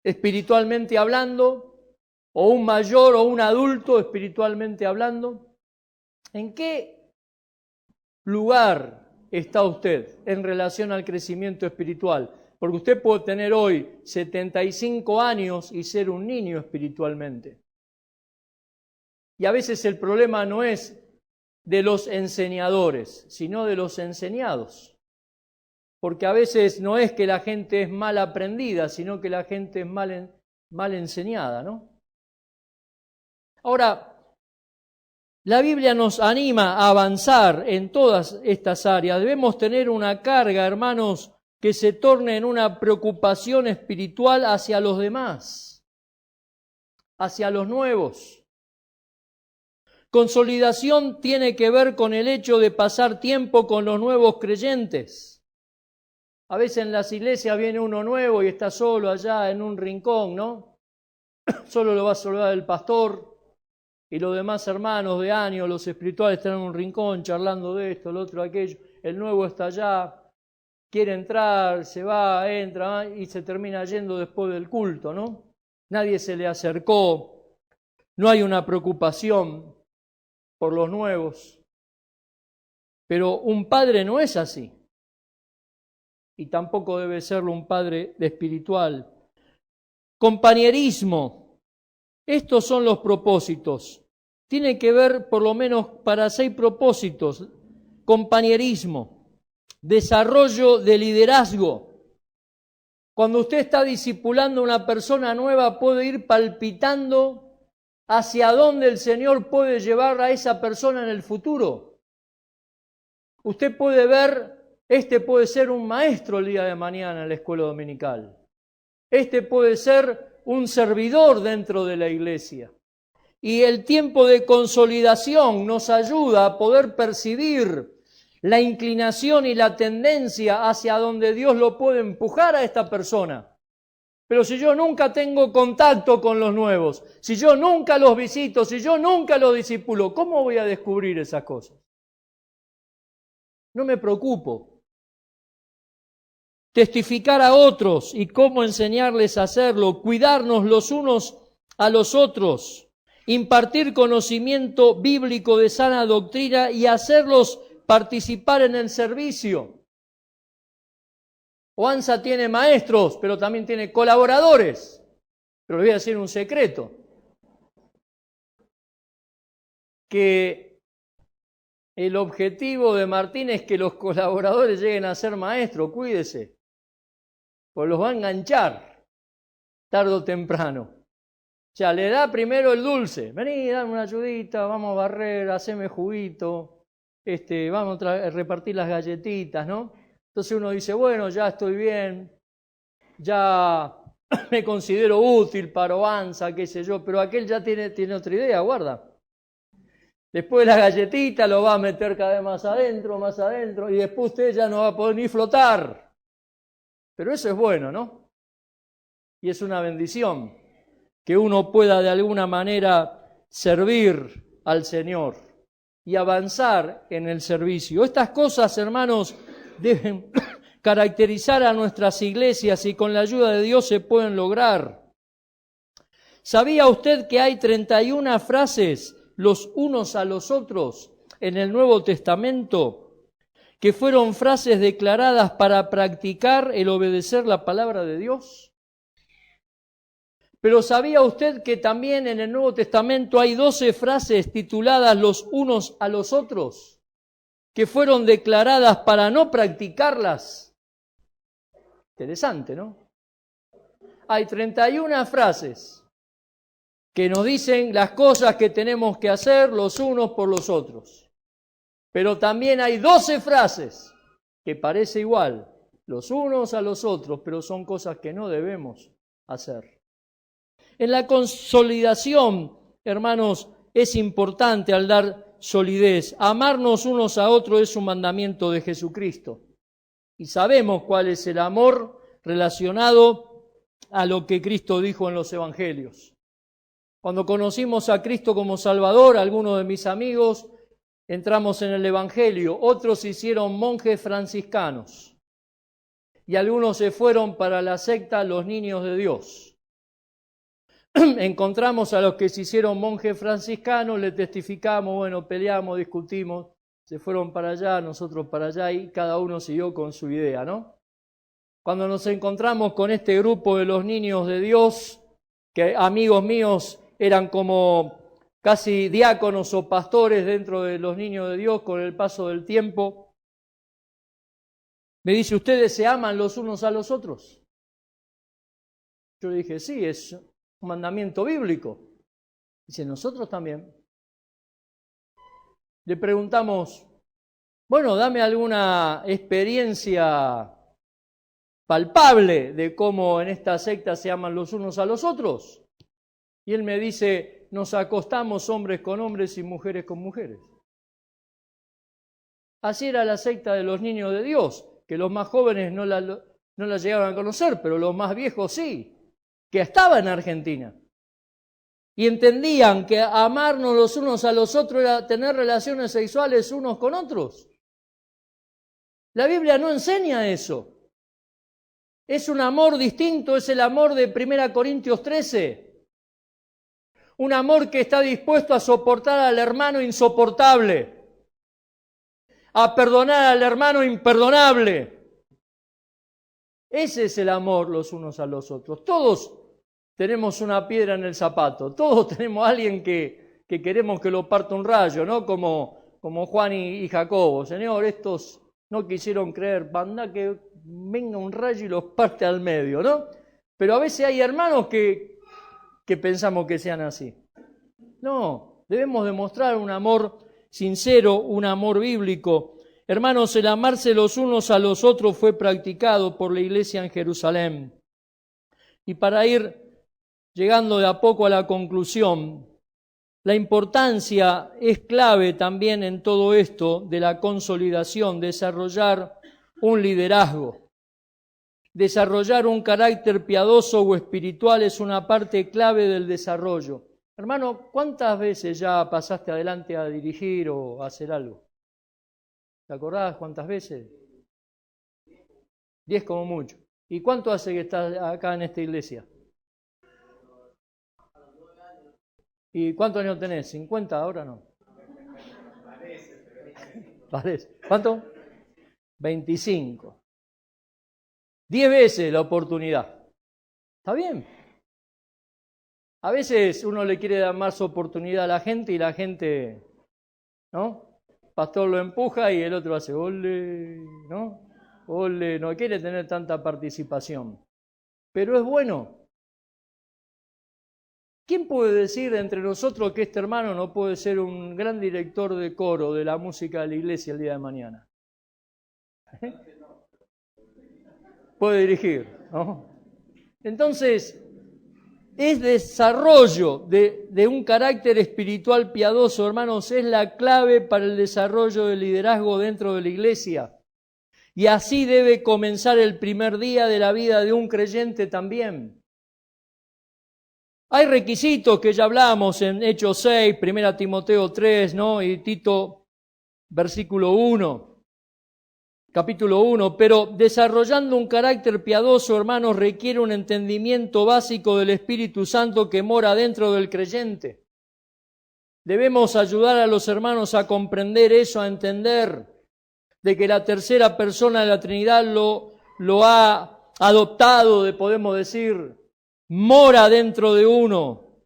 espiritualmente hablando? ¿O un mayor o un adulto, espiritualmente hablando? ¿En qué lugar está usted en relación al crecimiento espiritual? Porque usted puede tener hoy 75 años y ser un niño espiritualmente. Y a veces el problema no es de los enseñadores, sino de los enseñados. Porque a veces no es que la gente es mal aprendida, sino que la gente es mal enseñada, ¿no? Ahora, la Biblia nos anima a avanzar en todas estas áreas. Debemos tener una carga, hermanos, que se torne en una preocupación espiritual hacia los demás, hacia los nuevos. Consolidación tiene que ver con el hecho de pasar tiempo con los nuevos creyentes. A veces en las iglesias viene uno nuevo y está solo allá en un rincón, ¿no? Solo lo va a saludar el pastor y los demás hermanos de años, los espirituales, están en un rincón charlando de esto, lo otro, aquello. El nuevo está allá, quiere entrar, se va, entra y se termina yendo después del culto, ¿no? Nadie se le acercó, no hay una preocupación por los nuevos. Pero un padre no es así. Y tampoco debe serlo un padre espiritual. Compañerismo. Estos son los propósitos. Tiene que ver por lo menos para 6 propósitos. Compañerismo. Desarrollo de liderazgo. Cuando usted está discipulando a una persona nueva, puede ir palpitando hacia dónde el Señor puede llevar a esa persona en el futuro. Usted puede ver, este puede ser un maestro el día de mañana en la escuela dominical. Este puede ser un servidor dentro de la iglesia. Y el tiempo de consolidación nos ayuda a poder percibir la inclinación y la tendencia hacia donde Dios lo puede empujar a esta persona. Pero si yo nunca tengo contacto con los nuevos, si yo nunca los visito, si yo nunca los discipulo, ¿cómo voy a descubrir esas cosas? No me preocupo. Testificar a otros y cómo enseñarles a hacerlo, cuidarnos los unos a los otros, impartir conocimiento bíblico de sana doctrina y hacerlos participar en el servicio. OANSA tiene maestros, pero también tiene colaboradores. Pero les voy a decir un secreto. Que el objetivo de Martín es que los colaboradores lleguen a ser maestros, cuídese. Pues los va a enganchar tarde o temprano. O sea, le da primero el dulce. Vení, dame una ayudita, vamos a barrer, haceme juguito, vamos a repartir las galletitas, ¿no? Entonces uno dice, bueno, ya estoy bien, ya me considero útil para OANSA, qué sé yo, pero aquel ya tiene otra idea, guarda. Después la galletita lo va a meter cada vez más adentro, y después usted ya no va a poder ni flotar. Pero eso es bueno, ¿no? Y es una bendición que uno pueda de alguna manera servir al Señor y avanzar en el servicio. Estas cosas, hermanos, deben caracterizar a nuestras iglesias y con la ayuda de Dios se pueden lograr. ¿Sabía usted que hay 31 frases los unos a los otros en el Nuevo Testamento que fueron frases declaradas para practicar el obedecer la palabra de Dios? Pero ¿sabía usted que también en el Nuevo Testamento hay 12 frases tituladas los unos a los otros que fueron declaradas para no practicarlas? Interesante, ¿no? Hay 31 frases que nos dicen las cosas que tenemos que hacer los unos por los otros. Pero también hay 12 frases que parece igual, los unos a los otros, pero son cosas que no debemos hacer. En la consolidación, hermanos, es importante al dar solidez. Amarnos unos a otros es un mandamiento de Jesucristo. Y sabemos cuál es el amor relacionado a lo que Cristo dijo en los evangelios. Cuando conocimos a Cristo como Salvador, algunos de mis amigos entramos en el evangelio, otros se hicieron monjes franciscanos y algunos se fueron para la secta Los Niños de Dios. Encontramos a los que se hicieron monjes franciscanos, le testificamos, bueno, peleamos, discutimos, se fueron para allá, nosotros para allá y cada uno siguió con su idea, ¿no? Cuando nos encontramos con este grupo de los niños de Dios, que amigos míos eran como casi diáconos o pastores dentro de los niños de Dios con el paso del tiempo, me dice, ¿ustedes se aman los unos a los otros? Yo le dije, sí, es un mandamiento bíblico. Dice, nosotros también. Le preguntamos, bueno, dame alguna experiencia palpable de cómo en esta secta se aman los unos a los otros. Y él me dice, nos acostamos hombres con hombres y mujeres con mujeres. Así era la secta de los niños de Dios, que los más jóvenes no la llegaron a conocer, pero los más viejos sí, que estaba en Argentina. Y entendían que amarnos los unos a los otros era tener relaciones sexuales unos con otros. La Biblia no enseña eso. Es un amor distinto, es el amor de 1 Corintios 13. Un amor que está dispuesto a soportar al hermano insoportable, a perdonar al hermano imperdonable. Ese es el amor los unos a los otros. Todos tenemos una piedra en el zapato, todos tenemos a alguien que queremos que lo parta un rayo, ¿no? Como Juan y Jacobo. Señor, estos no quisieron creer, manda que venga un rayo y los parte al medio, ¿no? Pero a veces hay hermanos que pensamos que sean así. No, debemos demostrar un amor sincero, un amor bíblico. Hermanos, el amarse los unos a los otros fue practicado por la iglesia en Jerusalén. Y para ir llegando de a poco a la conclusión, la importancia es clave también en todo esto de la consolidación, desarrollar un liderazgo. Desarrollar un carácter piadoso o espiritual es una parte clave del desarrollo. Hermano, ¿cuántas veces ya pasaste adelante a dirigir o a hacer algo? ¿Te acordás cuántas veces? 10 como mucho. ¿Y cuánto hace que estás acá en esta iglesia? ¿Y cuántos años tenés? ¿50 ahora no? Parece. ¿Cuánto? 25. 10 veces la oportunidad. ¿Está bien? A veces uno le quiere dar más oportunidad a la gente y la gente, ¿no? El pastor lo empuja y el otro hace ole, ¿no? Ole, no quiere tener tanta participación. Pero es bueno. ¿Quién puede decir entre nosotros que este hermano no puede ser un gran director de coro de la música de la iglesia el día de mañana? Puede dirigir, ¿no? Entonces, es desarrollo de un carácter espiritual piadoso, hermanos, es la clave para el desarrollo del liderazgo dentro de la iglesia. Y así debe comenzar el primer día de la vida de un creyente también. Hay requisitos que ya hablamos en Hechos 6, 1 Timoteo 3, ¿no? Y Tito, versículo 1. Capítulo 1, pero desarrollando un carácter piadoso, hermanos, requiere un entendimiento básico del Espíritu Santo que mora dentro del creyente. Debemos ayudar a los hermanos a comprender eso, a entender de que la tercera persona de la Trinidad lo ha adoptado, podemos decir, mora dentro de uno.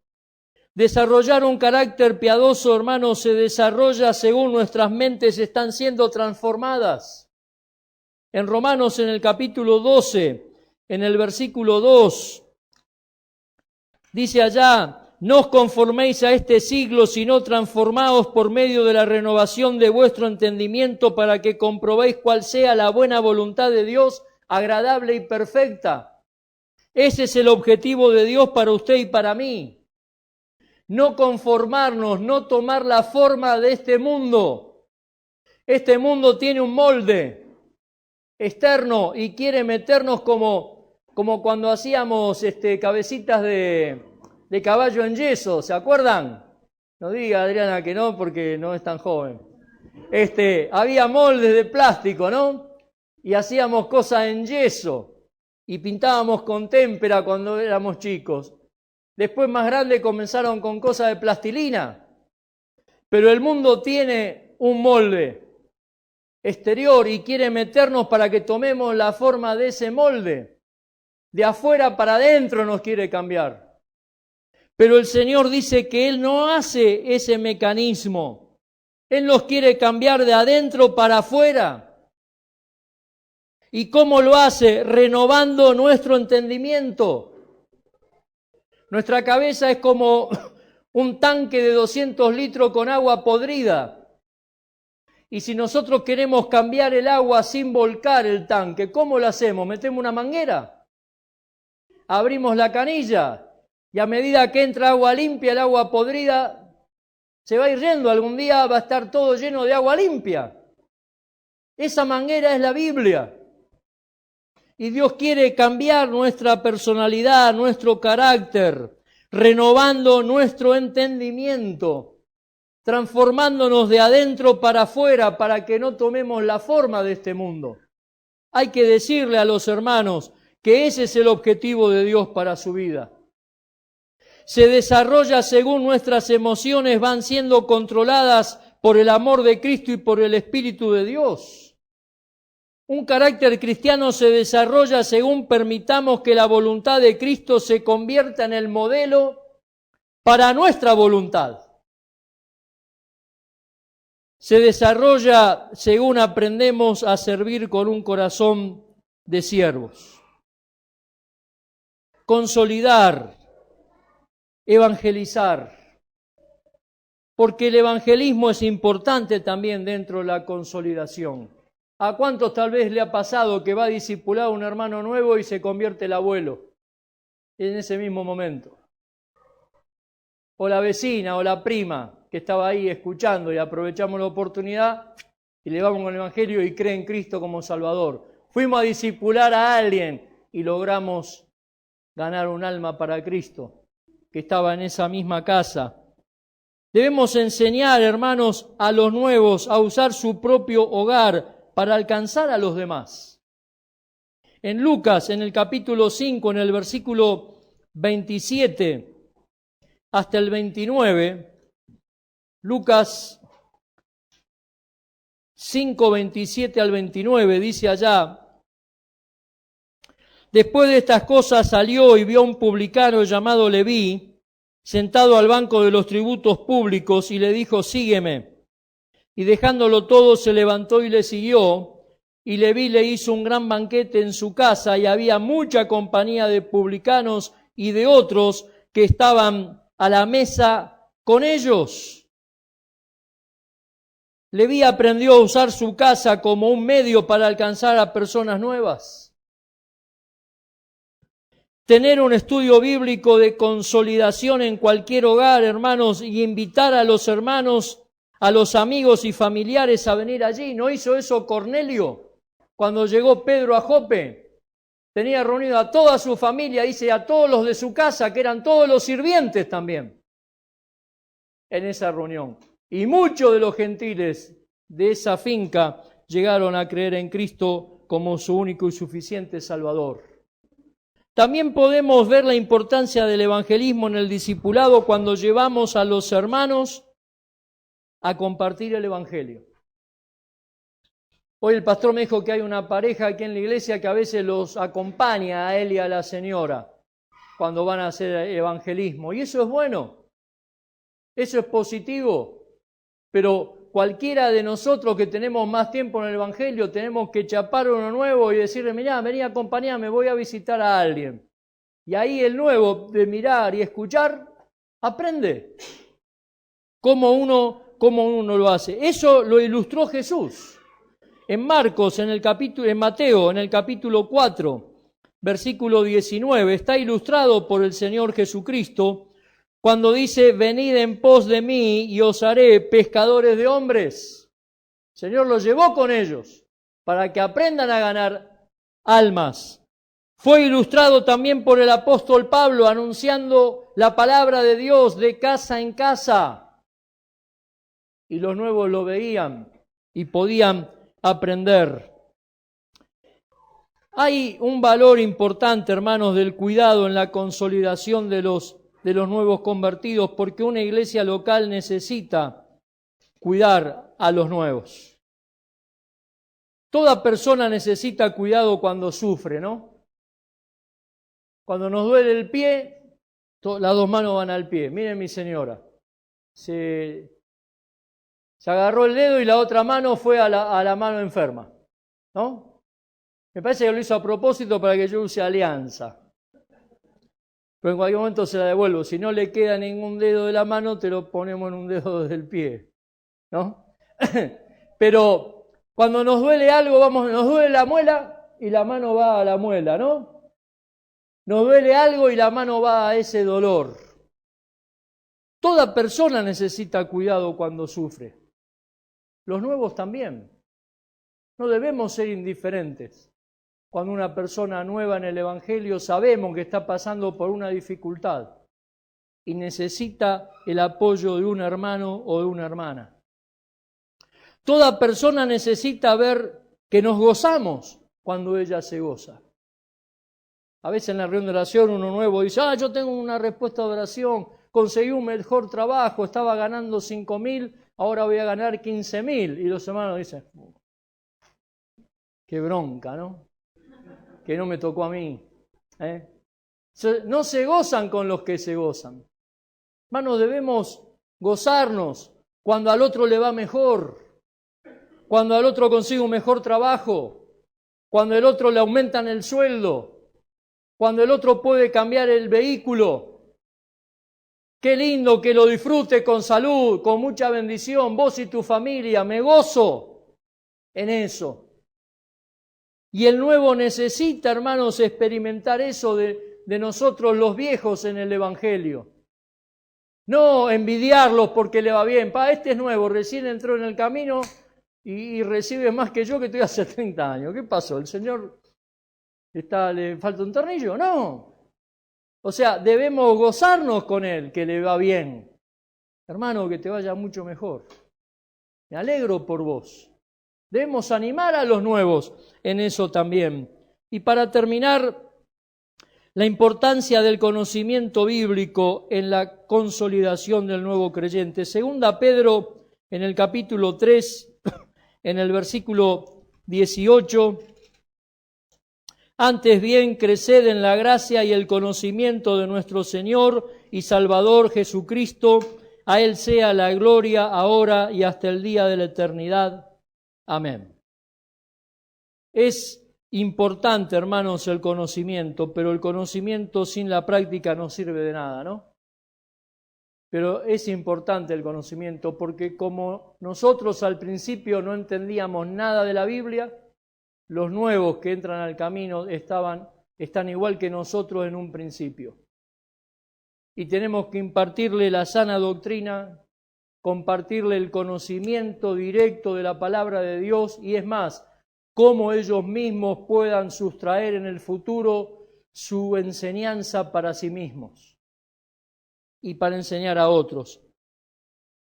Desarrollar un carácter piadoso, hermanos, se desarrolla según nuestras mentes están siendo transformadas. En Romanos, en el capítulo 12, en el versículo 2, dice allá, no os conforméis a este siglo, sino transformaos por medio de la renovación de vuestro entendimiento para que comprobéis cuál sea la buena voluntad de Dios, agradable y perfecta. Ese es el objetivo de Dios para usted y para mí. No conformarnos, no tomar la forma de este mundo. Este mundo tiene un molde externo y quiere meternos como cuando hacíamos cabecitas de caballo en yeso, ¿se acuerdan? No diga Adriana que no, porque no es tan joven. Había moldes de plástico, ¿no? Y hacíamos cosas en yeso y pintábamos con témpera cuando éramos chicos. Después más grande comenzaron con cosas de plastilina. Pero el mundo tiene un molde exterior y quiere meternos para que tomemos la forma de ese molde. De afuera para adentro nos quiere cambiar. Pero el Señor dice que Él no hace ese mecanismo. Él nos quiere cambiar de adentro para afuera. ¿Y cómo lo hace? Renovando nuestro entendimiento. Nuestra cabeza es como un tanque de 200 litros con agua podrida. Y si nosotros queremos cambiar el agua sin volcar el tanque, ¿cómo lo hacemos? ¿Metemos una manguera? Abrimos la canilla y a medida que entra agua limpia, el agua podrida se va a ir yendo. Algún día va a estar todo lleno de agua limpia. Esa manguera es la Biblia. Y Dios quiere cambiar nuestra personalidad, nuestro carácter, renovando nuestro entendimiento, transformándonos de adentro para afuera para que no tomemos la forma de este mundo. Hay que decirle a los hermanos que ese es el objetivo de Dios para su vida. Se desarrolla según nuestras emociones van siendo controladas por el amor de Cristo y por el Espíritu de Dios. Un carácter cristiano se desarrolla según permitamos que la voluntad de Cristo se convierta en el modelo para nuestra voluntad. Se desarrolla según aprendemos a servir con un corazón de siervos. Consolidar, evangelizar. Porque el evangelismo es importante también dentro de la consolidación. ¿A cuántos tal vez le ha pasado que va a discipular a un hermano nuevo y se convierte el abuelo en ese mismo momento? O la vecina o la prima que estaba ahí escuchando y aprovechamos la oportunidad y le vamos con el evangelio y cree en Cristo como Salvador. Fuimos a discipular a alguien y logramos ganar un alma para Cristo que estaba en esa misma casa. Debemos enseñar, hermanos, a los nuevos a usar su propio hogar para alcanzar a los demás. En Lucas, en el capítulo 5, en el versículo 27 hasta el 29, Lucas 5, 27 al 29, dice allá, Después de estas cosas salió y vio a un publicano llamado Leví, sentado al banco de los tributos públicos, y le dijo: sígueme. Y dejándolo todo, se levantó y le siguió. Y Leví le hizo un gran banquete en su casa, y había mucha compañía de publicanos y de otros que estaban a la mesa con ellos. Leví aprendió a usar su casa como un medio para alcanzar a personas nuevas. Tener un estudio bíblico de consolidación en cualquier hogar, hermanos, y invitar a los hermanos, a los amigos y familiares a venir allí. ¿No hizo eso Cornelio cuando llegó Pedro a Jope? Tenía reunido a toda su familia, dice, a todos los de su casa, que eran todos los sirvientes también, en esa reunión. Y muchos de los gentiles de esa finca llegaron a creer en Cristo como su único y suficiente Salvador. También podemos ver la importancia del evangelismo en el discipulado cuando llevamos a los hermanos a compartir el evangelio. Hoy el pastor me dijo que hay una pareja aquí en la iglesia que a veces los acompaña a él y a la señora cuando van a hacer evangelismo. Y eso es bueno, eso es positivo, pero cualquiera de nosotros que tenemos más tiempo en el evangelio tenemos que chapar uno nuevo y decirle: mirá, vení, acompañame, voy a visitar a alguien. Y ahí el nuevo, de mirar y escuchar, aprende cómo uno lo hace. Eso lo ilustró Jesús en Mateo, en el capítulo 4, versículo 19, está ilustrado por el Señor Jesucristo cuando dice: venid en pos de mí y os haré pescadores de hombres. El Señor los llevó con ellos para que aprendan a ganar almas. Fue ilustrado también por el apóstol Pablo anunciando la palabra de Dios de casa en casa. Y los nuevos lo veían y podían aprender. Hay un valor importante, hermanos, del cuidado en la consolidación de los nuevos convertidos, porque una iglesia local necesita cuidar a los nuevos. Toda persona necesita cuidado cuando sufre, ¿no? Cuando nos duele el pie, las dos manos van al pie. Miren mi señora, se agarró el dedo y la otra mano fue a la mano enferma, ¿no? Me parece que lo hizo a propósito para que yo use alianza. Pero en cualquier momento se la devuelvo. Si no le queda ningún dedo de la mano, te lo ponemos en un dedo del pie, ¿no? Pero cuando nos duele algo, nos duele la muela y la mano va a la muela, ¿no? Nos duele algo y la mano va a ese dolor. Toda persona necesita cuidado cuando sufre. Los nuevos también. No debemos ser indiferentes. Cuando una persona nueva en el Evangelio sabemos que está pasando por una dificultad y necesita el apoyo de un hermano o de una hermana. Toda persona necesita ver que nos gozamos cuando ella se goza. A veces en la reunión de oración uno nuevo dice: yo tengo una respuesta de oración, conseguí un mejor trabajo, estaba ganando 5.000, ahora voy a ganar 15.000. Y los hermanos dicen: qué bronca, ¿no? Que no me tocó a mí. No se gozan con los que se gozan. Hermanos, debemos gozarnos cuando al otro le va mejor, cuando al otro consigue un mejor trabajo, cuando el otro le aumentan el sueldo, cuando el otro puede cambiar el vehículo. Qué lindo que lo disfrute con salud, con mucha bendición, vos y tu familia. Me gozo en eso. Y el nuevo necesita, hermanos, experimentar eso de nosotros los viejos en el Evangelio. No envidiarlos porque le va bien. Este es nuevo, recién entró en el camino y recibe más que yo, que estoy hace 30 años. ¿Qué pasó? ¿El Señor le falta un tornillo? No. O sea, debemos gozarnos con él, que le va bien. Hermano, que te vaya mucho mejor. Me alegro por vos. Debemos animar a los nuevos en eso también. Y para terminar, la importancia del conocimiento bíblico en la consolidación del nuevo creyente. Segunda Pedro, en el capítulo 3, en el versículo 18, Antes bien, creced en la gracia y el conocimiento de nuestro Señor y Salvador Jesucristo. A Él sea la gloria ahora y hasta el día de la eternidad. Amén. Es importante, hermanos, el conocimiento, pero el conocimiento sin la práctica no sirve de nada, ¿no? Pero es importante el conocimiento porque como nosotros al principio no entendíamos nada de la Biblia, los nuevos que entran al camino están igual que nosotros en un principio. Y tenemos que impartirle la sana doctrina, compartirle el conocimiento directo de la palabra de Dios y es más, cómo ellos mismos puedan sustraer en el futuro su enseñanza para sí mismos y para enseñar a otros.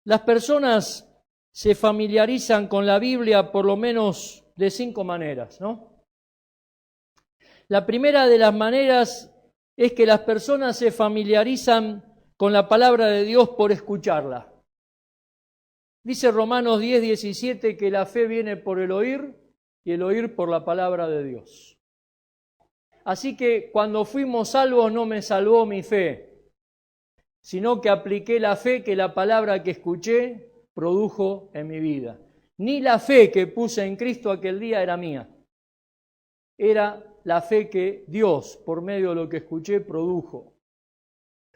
Las personas se familiarizan con la Biblia por lo menos de 5 maneras, ¿no? La primera de las maneras es que las personas se familiarizan con la palabra de Dios por escucharla. Dice Romanos 10:17 que la fe viene por el oír y el oír por la palabra de Dios. Así que cuando fuimos salvos no me salvó mi fe, sino que apliqué la fe que la palabra que escuché produjo en mi vida. Ni la fe que puse en Cristo aquel día era mía. Era la fe que Dios, por medio de lo que escuché, produjo.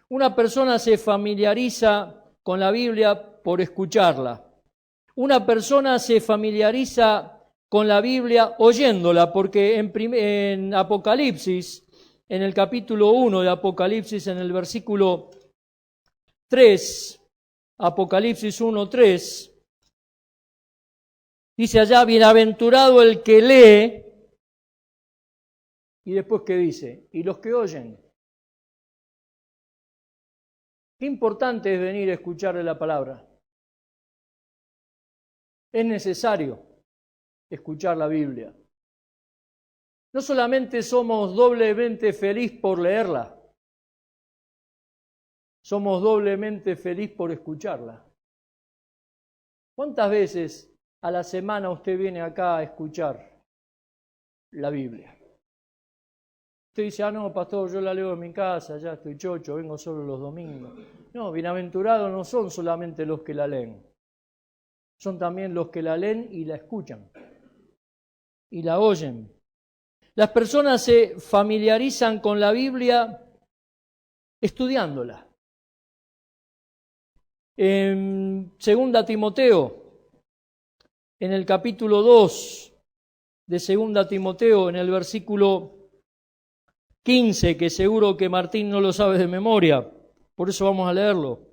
Una persona se familiariza con la Biblia por escucharla. Una persona se familiariza con la Biblia oyéndola, porque en Apocalipsis, en el capítulo 1 de Apocalipsis, en el versículo 3, Apocalipsis 1:3, dice allá, bienaventurado el que lee, y después ¿qué dice? Y los que oyen. Qué importante es venir a escucharle la palabra. Es necesario escuchar la Biblia. No solamente somos doblemente felices por leerla, somos doblemente felices por escucharla. ¿Cuántas veces a la semana usted viene acá a escuchar la Biblia? Usted dice, no, pastor, yo la leo en mi casa, ya estoy chocho, vengo solo los domingos. No, bienaventurados no son solamente los que la leen, son también los que la leen y la escuchan y la oyen. Las personas se familiarizan con la Biblia estudiándola. En 2 Timoteo, en el capítulo 2 de 2 Timoteo, en el versículo 15, que seguro que Martín no lo sabe de memoria, por eso vamos a leerlo.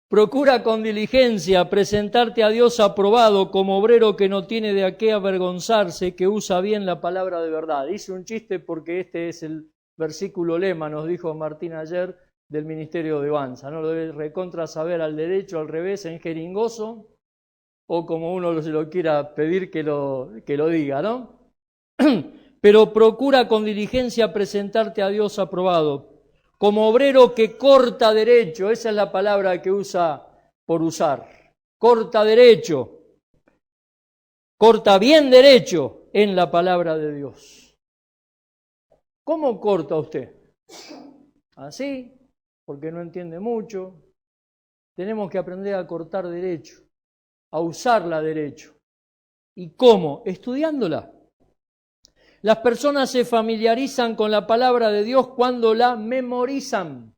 Procura con diligencia presentarte a Dios aprobado como obrero que no tiene de qué avergonzarse, que usa bien la palabra de verdad. Hice un chiste porque este es el versículo lema, nos dijo Martín ayer, del Ministerio de Banza. No lo debe recontra saber al derecho, al revés, en jeringoso, o como uno se lo quiera pedir que lo diga, ¿no? Pero procura con diligencia presentarte a Dios aprobado, como obrero que corta derecho, esa es la palabra que usa por usar, corta derecho, corta bien derecho en la palabra de Dios. ¿Cómo corta usted? Así, porque no entiende mucho. Tenemos que aprender a cortar derecho, a usarla derecho. ¿Y cómo? Estudiándola. Las personas se familiarizan con la palabra de Dios cuando la memorizan.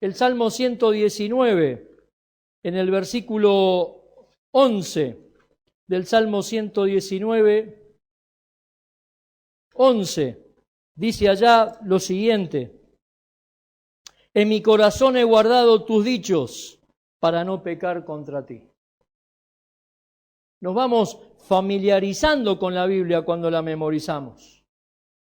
El Salmo 119, en el versículo 11 del Salmo 119, 11, dice allá lo siguiente: en mi corazón he guardado tus dichos para no pecar contra ti. Nos vamos familiarizando con la Biblia cuando la memorizamos.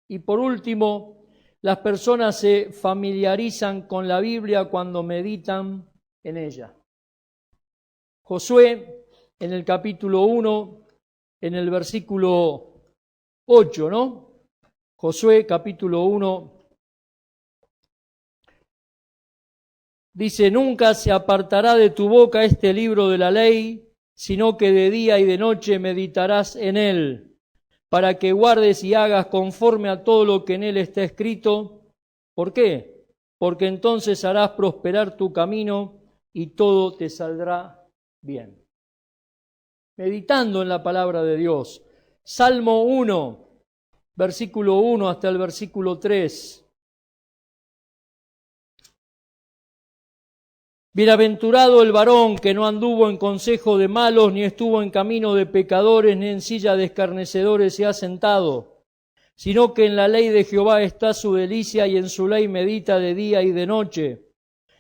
Y por último, las personas se familiarizan con la Biblia cuando meditan en ella. Josué, en el capítulo 1, en el versículo 8, ¿no? Josué, capítulo 1, dice, nunca se apartará de tu boca este libro de la ley, sino que de día y de noche meditarás en él, para que guardes y hagas conforme a todo lo que en él está escrito. ¿Por qué? Porque entonces harás prosperar tu camino y todo te saldrá bien. Meditando en la palabra de Dios. Salmo 1, versículo 1 hasta el versículo 3. Bienaventurado el varón que no anduvo en consejo de malos, ni estuvo en camino de pecadores, ni en silla de escarnecedores se ha sentado, sino que en la ley de Jehová está su delicia, y en su ley medita de día y de noche.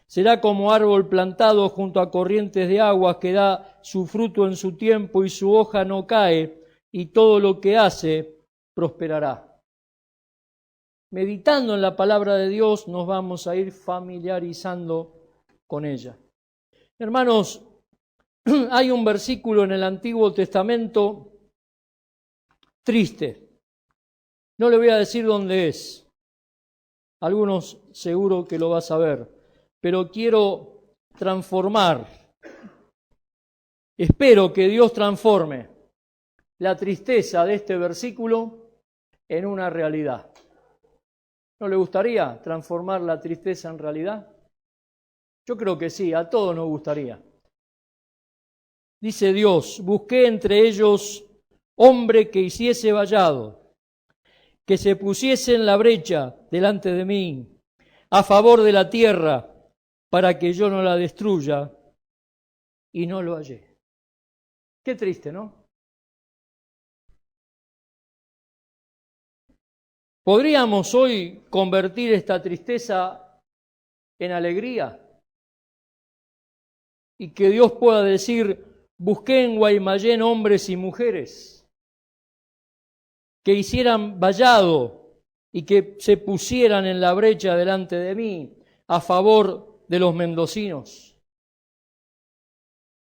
Será como árbol plantado junto a corrientes de aguas, que da su fruto en su tiempo, y su hoja no cae, y todo lo que hace prosperará. Meditando en la palabra de Dios, nos vamos a ir familiarizando con ella. Hermanos, hay un versículo en el Antiguo Testamento triste. No le voy a decir dónde es. Algunos seguro que lo va a saber, pero quiero transformar. Espero que Dios transforme la tristeza de este versículo en una realidad. ¿No le gustaría transformar la tristeza en realidad? Yo creo que sí, a todos nos gustaría. Dice Dios: busqué entre ellos hombre que hiciese vallado, que se pusiese en la brecha delante de mí, a favor de la tierra, para que yo no la destruya, y no lo hallé. Qué triste, ¿no? ¿Podríamos hoy convertir esta tristeza en alegría? Y que Dios pueda decir: busqué en Guaymallén hombres y mujeres que hicieran vallado y que se pusieran en la brecha delante de mí a favor de los mendocinos,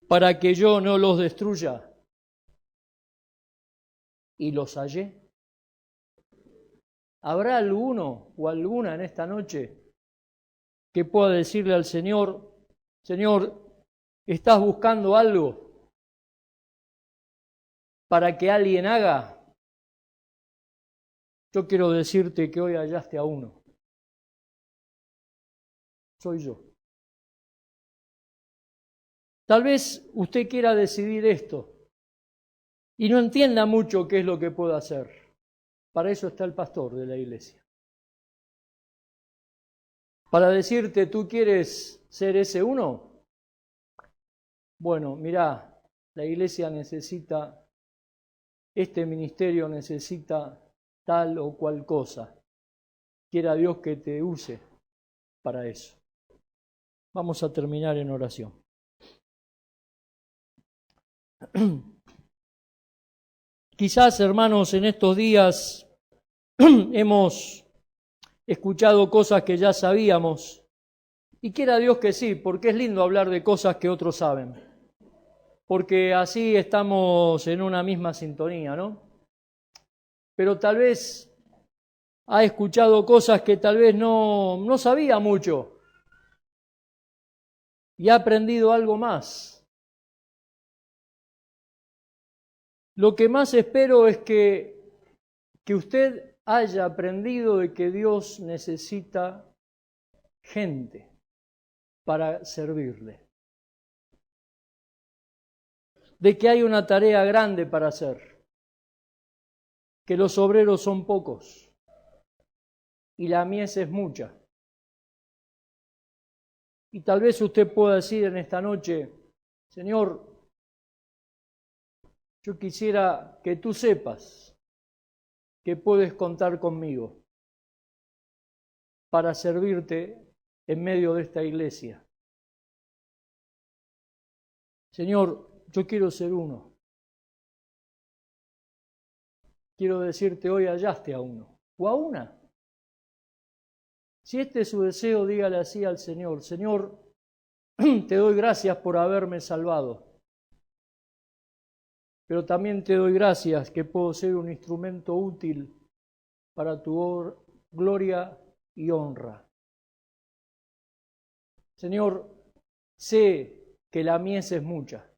para que yo no los destruya. Y los hallé. ¿Habrá alguno o alguna en esta noche que pueda decirle al Señor: Señor, ¿estás buscando algo para que alguien haga? Yo quiero decirte que hoy hallaste a uno. Soy yo. Tal vez usted quiera decidir esto y no entienda mucho qué es lo que puedo hacer. Para eso está el pastor de la iglesia. Para decirte: ¿tú quieres ser ese uno? Bueno, mirá, la iglesia necesita, este ministerio necesita tal o cual cosa. Quiera Dios que te use para eso. Vamos a terminar en oración. Quizás, hermanos, en estos días hemos escuchado cosas que ya sabíamos, y quiera Dios que sí, porque es lindo hablar de cosas que otros saben, porque así estamos en una misma sintonía, ¿no? Pero tal vez ha escuchado cosas que tal vez no sabía mucho y ha aprendido algo más. Lo que más espero es que usted haya aprendido de que Dios necesita gente para servirle, de que hay una tarea grande para hacer, que los obreros son pocos y la mies es mucha. Y tal vez usted pueda decir en esta noche: Señor, yo quisiera que tú sepas que puedes contar conmigo para servirte en medio de esta iglesia. Señor, yo quiero ser uno. Quiero decirte: hoy hallaste a uno o a una. Si este es su deseo, dígale así al Señor: Señor, te doy gracias por haberme salvado, pero también te doy gracias que puedo ser un instrumento útil para tu gloria y honra. Señor, sé que la mies es mucha,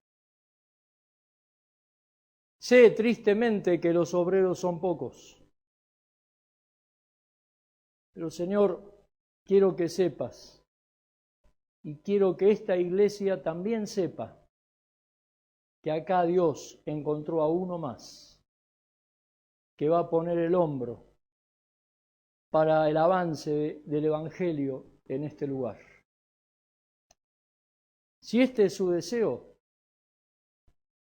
Sé tristemente que los obreros son pocos. Pero Señor, quiero que sepas, y quiero que esta iglesia también sepa, que acá Dios encontró a uno más, que va a poner el hombro para el avance del Evangelio en este lugar. Si este es su deseo,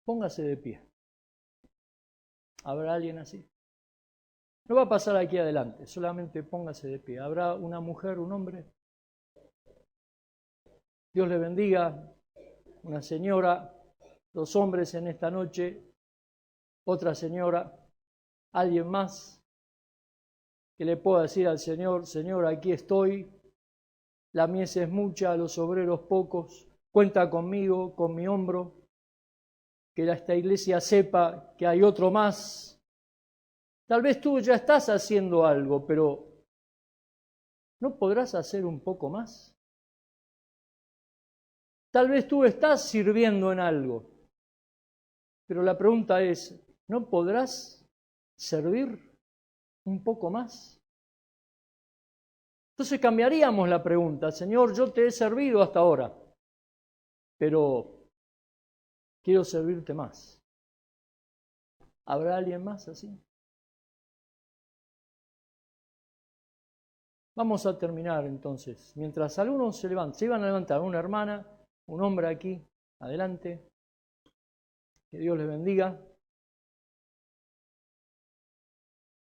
póngase de pie. ¿Habrá alguien así? No va a pasar aquí adelante, solamente póngase de pie. ¿Habrá una mujer, un hombre? Dios le bendiga. Una señora, dos hombres en esta noche, otra señora, alguien más que le pueda decir al Señor: Señor, aquí estoy, la mies es mucha, los obreros pocos, cuenta conmigo, con mi hombro, que esta iglesia sepa que hay otro más. Tal vez tú ya estás haciendo algo, pero ¿no podrás hacer un poco más? Tal vez tú estás sirviendo en algo, pero la pregunta es, ¿no podrás servir un poco más? Entonces cambiaríamos la pregunta: Señor, yo te he servido hasta ahora, pero quiero servirte más. ¿Habrá alguien más así? Vamos a terminar entonces. Mientras algunos se levantan, se iban a levantar una hermana, un hombre aquí, adelante. Que Dios les bendiga.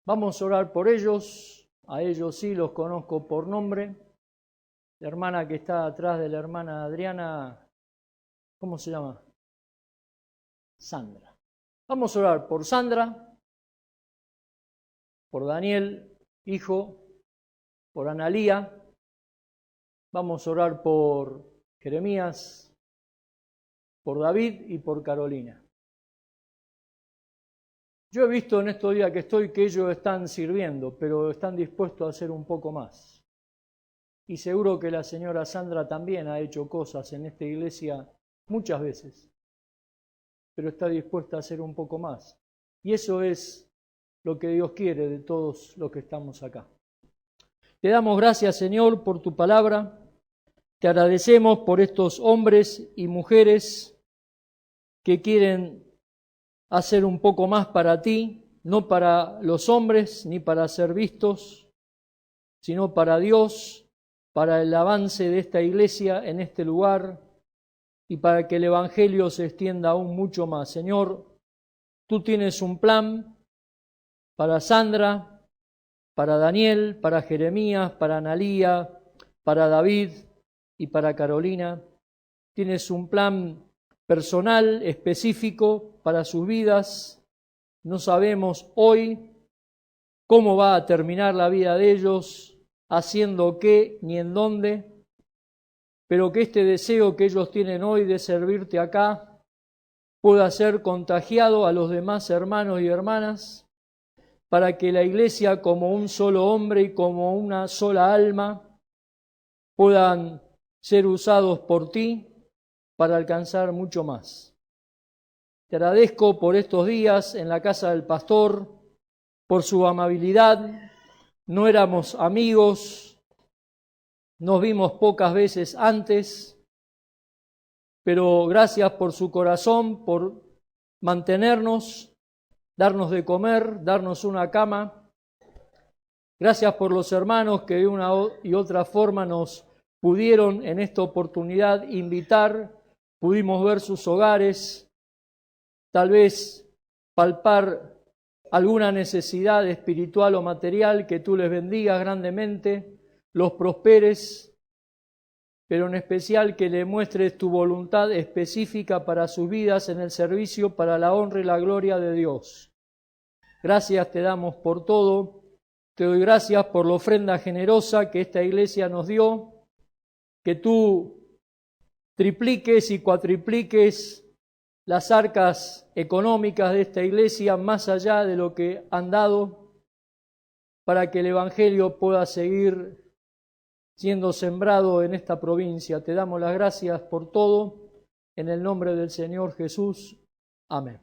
Vamos a orar por ellos. A ellos sí los conozco por nombre. La hermana que está atrás de la hermana Adriana, ¿cómo se llama? Sandra. Vamos a orar por Sandra, por Daniel, hijo, por Analía. Vamos a orar por Jeremías, por David y por Carolina. Yo he visto en estos días que estoy que ellos están sirviendo, pero están dispuestos a hacer un poco más. Y seguro que la señora Sandra también ha hecho cosas en esta iglesia muchas veces, pero está dispuesta a hacer un poco más. Y eso es lo que Dios quiere de todos los que estamos acá. Te damos gracias, Señor, por tu palabra. Te agradecemos por estos hombres y mujeres que quieren hacer un poco más para ti, no para los hombres ni para ser vistos, sino para Dios, para el avance de esta iglesia en este lugar y para que el Evangelio se extienda aún mucho más. Señor, tú tienes un plan para Sandra, para Daniel, para Jeremías, para Analía, para David y para Carolina. Tienes un plan personal, específico para sus vidas. No sabemos hoy cómo va a terminar la vida de ellos, haciendo qué ni en dónde, pero que este deseo que ellos tienen hoy de servirte acá pueda ser contagiado a los demás hermanos y hermanas, para que la iglesia, como un solo hombre y como una sola alma, puedan ser usados por ti para alcanzar mucho más. Te agradezco por estos días en la casa del pastor, por su amabilidad. No éramos amigos, nos vimos pocas veces antes, pero gracias por su corazón, por mantenernos, darnos de comer, darnos una cama. Gracias por los hermanos que de una y otra forma nos pudieron en esta oportunidad invitar, pudimos ver sus hogares, tal vez palpar alguna necesidad espiritual o material, que tú les bendigas grandemente, los prosperes, pero en especial que le muestres tu voluntad específica para sus vidas en el servicio para la honra y la gloria de Dios. Gracias te damos por todo. Te doy gracias por la ofrenda generosa que esta iglesia nos dio, que tú tripliques y cuatripliques las arcas económicas de esta iglesia más allá de lo que han dado, para que el Evangelio pueda seguir siendo sembrado en esta provincia. Te damos las gracias por todo, en el nombre del Señor Jesús. Amén.